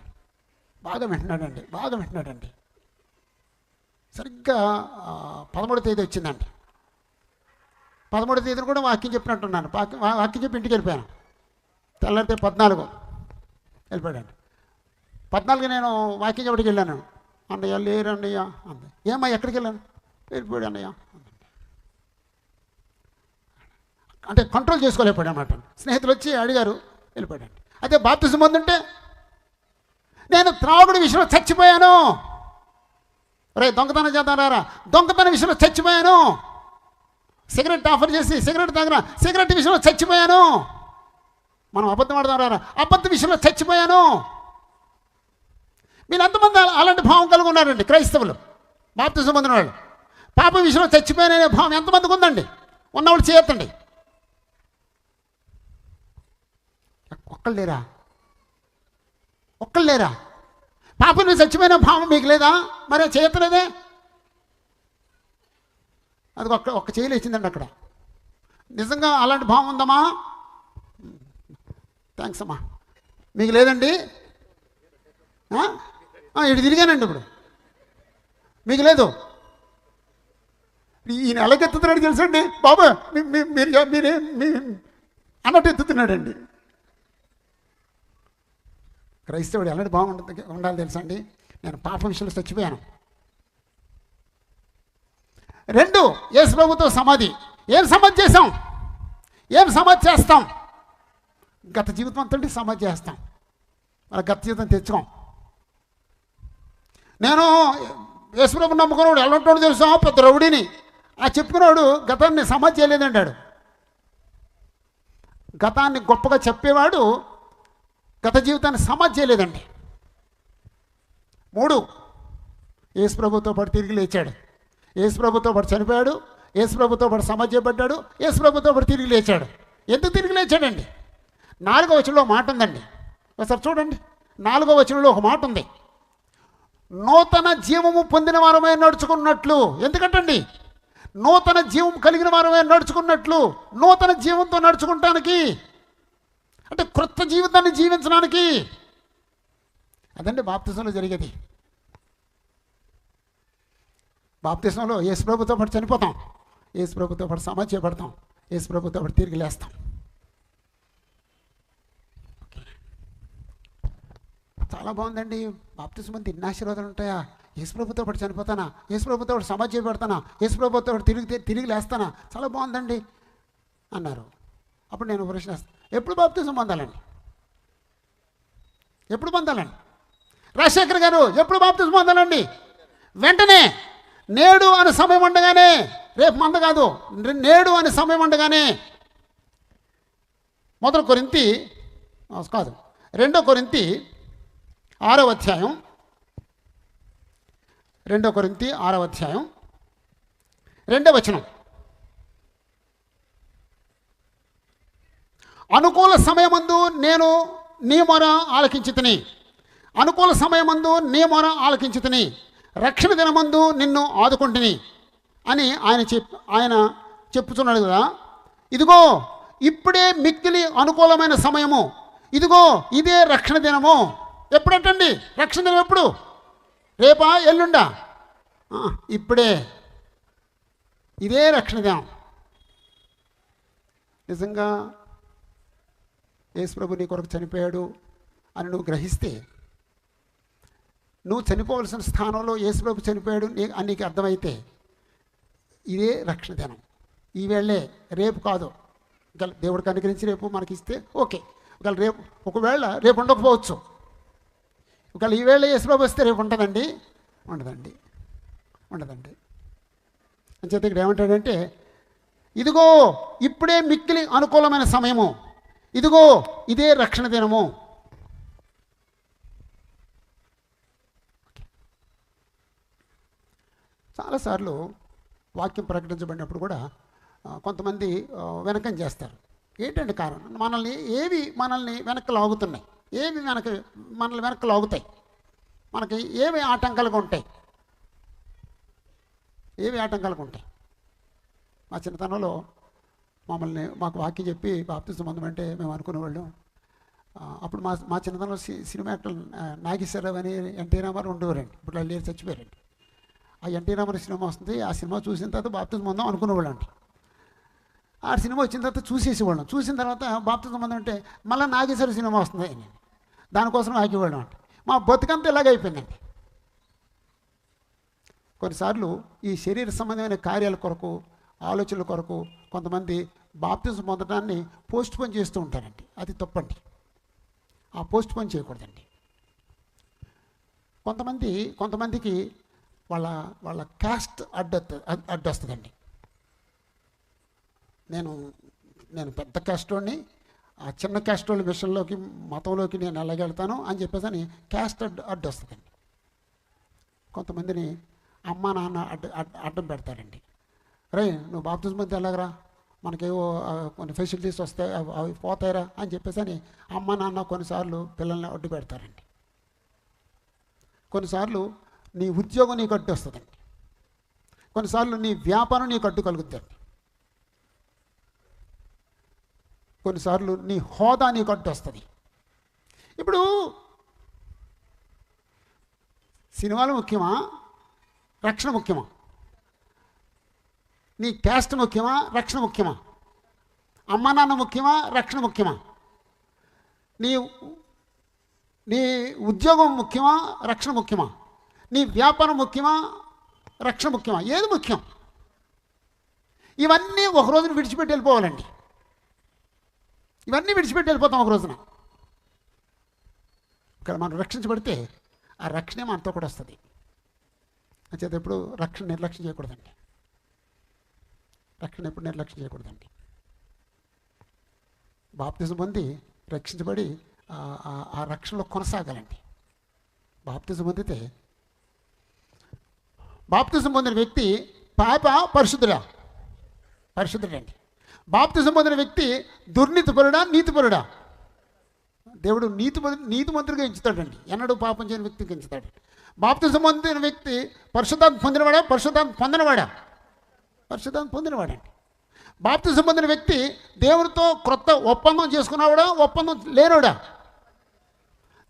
బాగా వింటున్నాడండి. సరిగ్గా 13వ తేదీ వచ్చిందండి. 13వ తేదీని కూడా వాక్యం చెప్పినట్టున్నాను. వాక్యం చెప్పి ఇంటికి వెళ్ళిపోయాను. తెల్లారితే 14 వెళ్ళిపోయాడండి. 14 నేను వాక్యం చెప్పడికి వెళ్ళాను. అన్నయ్య లేరు అన్నయ్య అంది. ఏమ్మా ఎక్కడికి వెళ్ళాను? వెళ్ళిపోయాడు అన్నయ్య. అంటే కంట్రోల్ చేసుకోలేకపోయాడు అన్నమాట. స్నేహితులు వచ్చి అడిగారు, వెళ్ళిపోయాడండి. అదే బాప్తిజం పొందుంటే, నేను త్రాగుడు విషయంలో చచ్చిపోయాను, రే దొంగతనం చేద్దారా, దొంగతనం విషయంలో చచ్చిపోయాను, సిగరెట్ ఆఫర్ చేసి సిగరెట్ తాగిన సిగరెట్ విషయంలో చచ్చిపోయాను, మనం అబద్ధం ఆడదారా, అబద్ధ విషయంలో చచ్చిపోయాను. మీరు ఎంతమంది అలాంటి భావం కలిగి ఉన్నారండి క్రైస్తవులు? బాప్తిజం పొందిన వాళ్ళు పాప విషయంలో చచ్చిపోయాననే భావం ఎంతమందికి ఉందండి? ఉన్నవాళ్ళు చేయొద్దండి. ఒక్కళ్ళు లేరా? పాప నువ్వు చచ్చిపోయిన భావం మీకు లేదా? మరే చేయట్లేదే. అది ఒక్క చేయలు ఇచ్చిందండి అక్కడ. నిజంగా అలాంటి భావం ఉందమ్మా? థ్యాంక్స్ అమ్మా. మీకు లేదండి? ఇటు తిరిగానండి ఇప్పుడు. మీకు లేదు? ఈయన ఎలాగెత్తుతున్నాడు తెలుసండి బాబా, మీరే అన్నట్టు ఎత్తుతున్నాడండి. క్రైస్తవుడు ఎలాంటి భావం ఉండాలి తెలుసా అండి? నేను పాప విషయంలో చచ్చిపోయాను. 2, యేసు ప్రభుతో సమాధి. ఏం సమాధి చేస్తాం? గత జీవితం అంతా సమాధి చేస్తాం, మన గత జీవితం తెచ్చుకోం. నేను యేసు ప్రభుని నమ్ముకున్నాడు ఎలా ఉంటాడు తెలుసా? పెద్ద రౌడీని ఆ చెప్పుకున్నాడు గతాన్ని సమాధి చేయలేదంటాడు. గతాన్ని గొప్పగా చెప్పేవాడు గత జీవితాన్ని సమాధి చేయలేదండి. 3, యేసు ప్రభుతో పాటు తిరిగి లేచాడు, యేసు ప్రభుతో పాటు చనిపోయాడు, యేసు ప్రభుతో పాటు సమాధి చేయబడ్డాడు, యేసు ప్రభుతో పాటు తిరిగి లేచాడు. ఎందుకు తిరిగి లేచాడండి? 4వ వచనంలో మాట ఉందండి. ఒకసారి చూడండి, 4వ వచనంలో ఒక మాట ఉంది, నూతన జీవము పొందిన వారమే నడుచుకున్నట్లు. ఎందుకంటండి? నూతన జీవం కలిగిన వారమే నడుచుకున్నట్లు. నూతన జీవంతో నడుచుకుంటానికి అంటే క్రొత్త జీవితాన్ని జీవించడానికి. అదండి బాప్తిజంలో జరిగేది. బాప్తిజంలో యేసు ప్రభుతో పాటు చనిపోతాం, యేసు ప్రభుతో పాటు సమాధి చేయబడతాం, యేసు ప్రభుతో పాటు తిరిగి లేస్తాం. చాలా బాగుందండి. బాప్తిజం పొంది ఇన్ని ఆశీర్వాదాలు ఉంటాయా? యేసు ప్రభుతో పాటు చనిపోతానా, యేసు ప్రభుతో పాటు సమాధి చేయబడతానా, యేసు ప్రభుతో పాటు తిరిగి లేస్తానా, చాలా బాగుందండి అన్నారు. అప్పుడు నేను ప్రశ్న వేస్తాను, ఎప్పుడు బాప్తిజం పొందాలండి? ఎప్పుడు పొందాలండి? రాజశేఖర్ గారు ఎప్పుడు బాప్తిజం పొందాలండి? వెంటనే, నేడు అని సమయం ఉండగానే. రేపు మంద కాదు, నేడు అని సమయం ఉండగానే. 1 కొరింథీ కాదు 2 కొరింథీ 6వ అధ్యాయం, 2 కొరింథీ 6వ అధ్యాయం 2వ వచనం. అనుకూల సమయమందు నేను నీ మొర ఆలకించితిని, అనుకూల సమయమందు నీ మొర ఆలకించితిని, రక్షణ దినమందు నిన్ను ఆదుకుంటుని అని ఆయన చెప్పుచున్నాడు కదా. ఇదిగో ఇప్పుడే మిక్కిలి అనుకూలమైన సమయము, ఇదిగో ఇదే రక్షణ దినము. ఎప్పుడంటండి రక్షణ దినం? ఎప్పుడు? రేపా ఎల్లుండా? ఇప్పుడే, ఇదే రక్షణ దినం. నిజంగా యేసుప్రభు నీ కొరకు చనిపోయాడు అని నువ్వు గ్రహిస్తే, నువ్వు చనిపోవలసిన స్థానంలో యేసుప్రభు చనిపోయాడు అని నీకు అర్థమైతే, ఇదే రక్షణ దినం. ఈవేళే, రేపు కాదు. ఒకవేళ దేవుడికి అనుగ్రహించి రేపు మనకి ఇస్తే ఓకే. ఒకవేళ రేపు ఉండకపోవచ్చు. ఒకవేళ ఈవేళ యేసుప్రభు వస్తే రేపు ఉంటుందండి? ఉండదండి. అంచేత ఇక్కడ ఏమంటాడంటే, ఇదిగో ఇప్పుడే మిక్కిలి అనుకూలమైన సమయము, ఇదిగో ఇదే రక్షణ దినము. చాలాసార్లు వాక్యం ప్రకటించబడినప్పుడు కూడా కొంతమంది వెనకం చేస్తారు. ఏంటంటే కారణం, మనల్ని వెనక్కి లాగుతున్నాయి, మనల్ని వెనక్కి లాగుతాయి, మనకి ఏవి ఆటంకాలుగా ఉంటాయి. మా చిన్నతనంలో మాకు వాక్యం చెప్పి బాప్తిజం పొందమంటే మేము అనుకునేవాళ్ళం. అప్పుడు మా చిన్నతనంలో సినిమా యాక్టర్ నాగేశ్వరరావు అని ఎన్టీ రామారావు ఉండేవారండి. ఇప్పుడు వాళ్ళు లేరు, చచ్చిపోయారండి. ఆ ఎన్టీ రామారావు సినిమా వస్తుంది, ఆ సినిమా చూసిన తర్వాత బాప్తిజం పొందాం అనుకునేవాళ్ళం అండి. ఆ సినిమా వచ్చిన తర్వాత చూసేసేవాళ్ళం. చూసిన తర్వాత బాప్తిజం పొందం అంటే మళ్ళీ నాగేశ్వర సినిమా వస్తుంది అని దానికోసం ఆగివాళ్ళం అండి. మా బతుకంతా ఇలాగైపోయిందండి. కొన్నిసార్లు ఈ శరీర సంబంధమైన కార్యాల కొరకు, ఆలోచనల కొరకు కొంతమంది బాప్తిజం పొందడాన్ని పోస్ట్ పోన్ చేస్తూ ఉంటారండి. అది తప్పండి. ఆ పోస్ట్ పోన్ చేయకూడదండి. కొంతమందికి వాళ్ళ క్యాస్ట్ అడ్డొస్తుందండి. నేను పెద్ద క్యాస్ట్ వాడిని, ఆ చిన్న క్యాస్ట్ వాళ్ళ విషయంలోకి, మతంలోకి నేను ఎలాగెళ్తాను అని చెప్పేసి అని క్యాస్ట్ అడ్డొస్తుందండి. కొంతమందిని అమ్మ నాన్న అడ్డం పెడతారండి. నువ్వు బాప్తిజం పొందితే ఎలాగరా, మనకేవో కొన్ని ఫెసిలిటీస్ వస్తాయి, అవి పోతాయిరా అని చెప్పేసి అని అమ్మ నాన్న కొన్నిసార్లు పిల్లల్ని అడ్డు పెడతారండి. కొన్నిసార్లు నీ ఉద్యోగం నీకు అడ్డు వస్తుందండి. కొన్నిసార్లు నీ వ్యాపారం నీకు అడ్డు కలుగుతుందండి. కొన్నిసార్లు నీ హోదా నీకు అడ్డు వస్తుంది. ఇప్పుడు సినిమాలు ముఖ్యమా, రక్షణ ముఖ్యమా? నీ క్యాస్ట్ ముఖ్యమా, రక్షణ ముఖ్యమా? అమ్మ నాన్న ముఖ్యమా, రక్షణ ముఖ్యమా? నీ ఉద్యోగం ముఖ్యమా, రక్షణ ముఖ్యమా? నీ వ్యాపారం ముఖ్యమా, రక్షణ ముఖ్యమా? ఏది ముఖ్యం? ఇవన్నీ ఒక రోజున విడిచిపెట్టి వెళ్ళిపోవాలండి. ఇవన్నీ విడిచిపెట్టి వెళ్ళిపోతాం ఒక రోజున. ఇక్కడ మనం రక్షించబడితే ఆ రక్షణే మనతో కూడా వస్తుంది. అంచేత ఎప్పుడు రక్షణ నిర్లక్ష్యం చేయకూడదండి. బాప్తిజం పొంది రక్షించబడి ఆ రక్షణలో కొనసాగాలండి. బాప్తిజం పొందితే, బాప్తిజం పొందిన వ్యక్తి పరిశుద్ధుడండి. బాప్తిజం పొందిన వ్యక్తి దుర్నీతిపరుడా, నీతిపరుడా? దేవుడు నీతిమంతుడిగా ఎంచుతాడండి. ఎన్నడూ పాపం చేయని వ్యక్తికి ఎంచుతాడు. బాప్తిజం పొందిన వ్యక్తి పరిశుద్ధాత్మ పొందినవాడా, పరిశుద్ధాత్మ పొందినవాడండి. బాప్తిజం పొందిన వ్యక్తి దేవుడితో క్రొత్త ఒప్పందం చేసుకున్నవాడా, ఒప్పందం లేనోడా?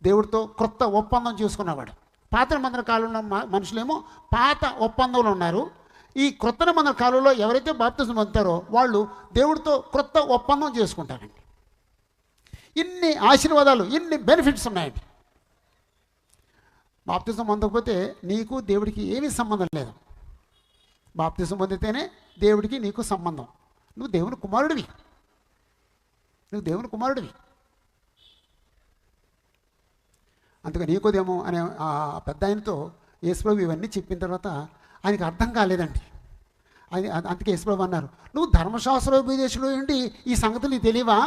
దేవుడితో క్రొత్త ఒప్పందం చేసుకున్నవాడు. పాత నిబంధన కాలంలో మనుషులేమో పాత ఒప్పందంలో ఉన్నారు. ఈ క్రొత్త నిబంధన కాలంలో ఎవరైతే బాప్తిజం పొందుతారో వాళ్ళు దేవుడితో క్రొత్త ఒప్పందం చేసుకుంటారండి. ఇన్ని ఆశీర్వాదాలు, ఇన్ని బెనిఫిట్స్ ఉన్నాయండి. బాప్తిజం పొందకపోతే నీకు దేవుడికి ఏమీ సంబంధం లేదు. బాప్తిజం పొందితేనే దేవుడికి నీకు సంబంధం. నువ్వు దేవుని కుమారుడివి. అందుకని నీకోదేమో అనే ఆ పెద్ద ఆయనతో యేసుప్రభు ఇవన్నీ చెప్పిన తర్వాత ఆయనకి అర్థం కాలేదండి. అందుకే యేసుప్రభు అన్నారు, నువ్వు ధర్మశాస్త్రోపదేశంలో ఉండి ఈ సంగతులు నీకు తెలియవా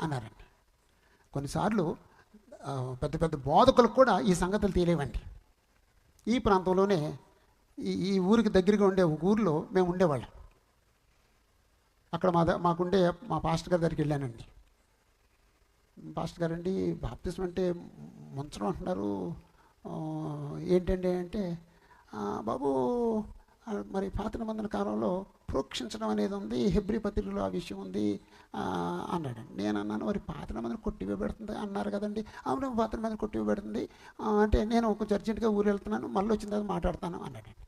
అన్నారండి. కొన్నిసార్లు పెద్ద పెద్ద బోధకులకు కూడా ఈ సంగతులు తెలియవండి. ఈ ప్రాంతంలోనే ఈ ఊరికి దగ్గరగా ఉండే ఒక ఊరిలో మేము ఉండేవాళ్ళం. అక్కడ మాకుండే మా పాస్టర్ గారి దగ్గరికి వెళ్ళానండి. పాస్టర్ గారండి, బాప్తిజం అంటే ముంచడం అంటున్నారు, ఏంటండి అంటే, బాబు మరి పాత నిబంధన కాలంలో ప్రోక్షించడం అనేది ఉంది, హెబ్రీ పత్రికలో ఆ విషయం ఉంది అన్నాడండి. నేను అన్నాను, మరి పాత నిబంధన కొట్టివేయబడుతుంది అన్నారు కదండి. అవును, పాత నిబంధన కొట్టివేయబడుతుంది అంటే నేను ఒక అర్జెంటుగా ఊరు వెళ్తున్నాను, మళ్ళీ వచ్చిన తర్వాత మాట్లాడతాను అన్నాడండి.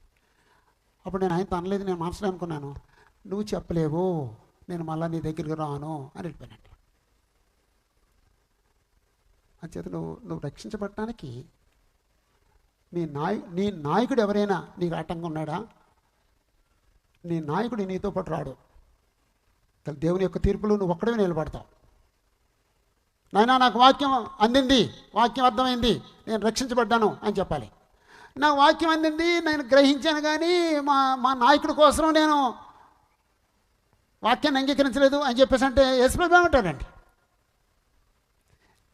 అప్పుడు నేను ఆయనతో అనలేదు, నేను మనసులో అనుకున్నాను, నువ్వు చెప్పలేవు, నేను మళ్ళీ నీ దగ్గరికి రాను అని వెళ్ళిపోయానండి. అంచేత నువ్వు రక్షించబడటానికి నీ నాయకుడు ఎవరైనా నీకు ఆటంకం ఉన్నాడా? నీ నాయకుడు నీతో పాటు రాడు. దేవుని యొక్క తీర్పులు నువ్వు ఒక్కడే నిలబడతావు. నాయనా నాకు వాక్యం అందింది, వాక్యం అర్థమైంది, నేను రక్షించబడ్డాను అని చెప్పాలి. నాకు వాక్యం అందింది, నేను గ్రహించాను, కానీ మా నాయకుడి కోసం నేను వాక్యాన్ని అంగీకరించలేదు అని చెప్పేసి అంటే యేసుప్రభు ఏమంటాడండి?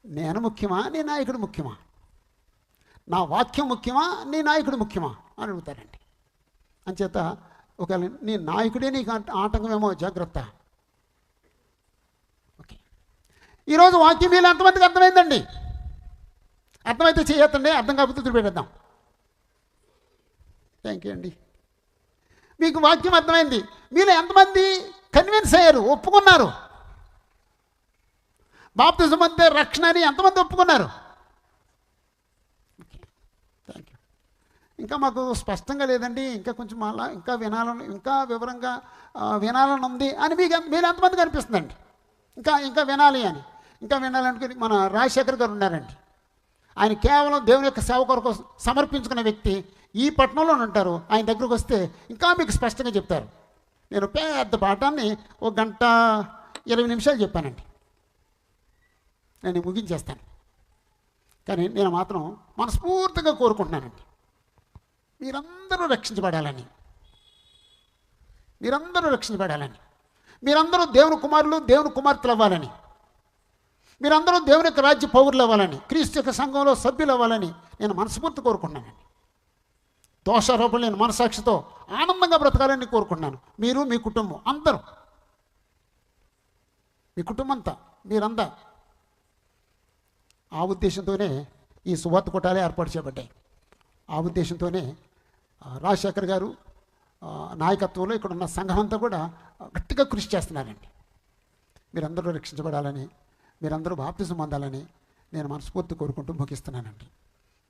నేను ముఖ్యమా, నీ నాయకుడు ముఖ్యమా? నా వాక్యం ముఖ్యమా, నీ నాయకుడు ముఖ్యమా అని అడుగుతారండి. అంచేత ఒకవేళ నీ నాయకుడే నీకు ఆటంకమేమో జాగ్రత్త. ఓకే, ఈరోజు వాక్యం వీళ్ళు ఎంతమందికి అర్థమైందండి? అర్థమైతే చేయొద్దండి, అర్థం కాకపోతే వదిలిపెట్టేద్దాం. థ్యాంక్ యూ అండి. మీకు వాక్యం అర్థమైంది. మీరు ఎంతమంది కన్విన్స్ అయ్యారు, ఒప్పుకున్నారు? బాప్తిజం అంటే రక్షణ అని ఎంతమంది ఒప్పుకున్నారు? Okay, thank you. ఇంకా మాకు స్పష్టంగా లేదండి, ఇంకా కొంచెం అలా ఇంకా ఇంకా వివరంగా వినాలని ఉంది అని మీరు ఎంతమందికి అనిపిస్తుందండి? ఇంకా వినాలి అని, ఇంకా వినాలనుకుని మన రాజశేఖర్ గారు ఉన్నారండి. ఆయన కేవలం దేవుని యొక్క సేవ కొరకు సమర్పించుకున్న వ్యక్తి. ఈ పట్టణంలో ఉంటారు. ఆయన దగ్గరకు వస్తే ఇంకా మీకు స్పష్టంగా చెప్తారు. నేను పెద్ద పాఠాన్ని 1 గంట 20 నిమిషాలు చెప్పానండి. నేను ముగించేస్తాను. కానీ నేను మాత్రం మనస్ఫూర్తిగా కోరుకుంటున్నానండి, మీరందరూ రక్షించబడాలని, మీరందరూ దేవుని కుమారులు, దేవుని కుమార్తెలు అవ్వాలని, మీరందరూ దేవుని యొక్క రాజ్య పౌరులు అవ్వాలని, క్రీస్తు యొక్క సంఘంలో సభ్యులు అవ్వాలని నేను మనస్ఫూర్తి కోరుకుంటున్నానండి. దోషారోపణ లేని మనసాక్షితో ఆనందంగా బ్రతకాలని కోరుకుంటున్నాను. మీరు, మీ కుటుంబం అందరూ, మీ కుటుంబం అంతా, మీరంతా ఆ ఉద్దేశంతోనే ఈ సువార్త కూటాలే ఏర్పాటు చేయబడ్డాయి. ఆ ఉద్దేశంతోనే రాజశేఖర్ గారు నాయకత్వంలో ఇక్కడ ఉన్న సంఘం అంతా కూడా గట్టిగా కృషి చేస్తున్నారండి. మీరందరూ రక్షించబడాలని, మీరందరూ బాప్తిజం పొందాలని నేను మనస్ఫూర్తి కోరుకుంటూ ముగిస్తున్నానండి.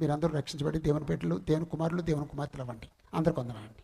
మీరందరూ రక్షించబడి దేవుని బిడ్డలు, దేవుని కుమారులు, దేవుని కుమార్తెలు అవ్వండి. అందరికీ వందనాలండి.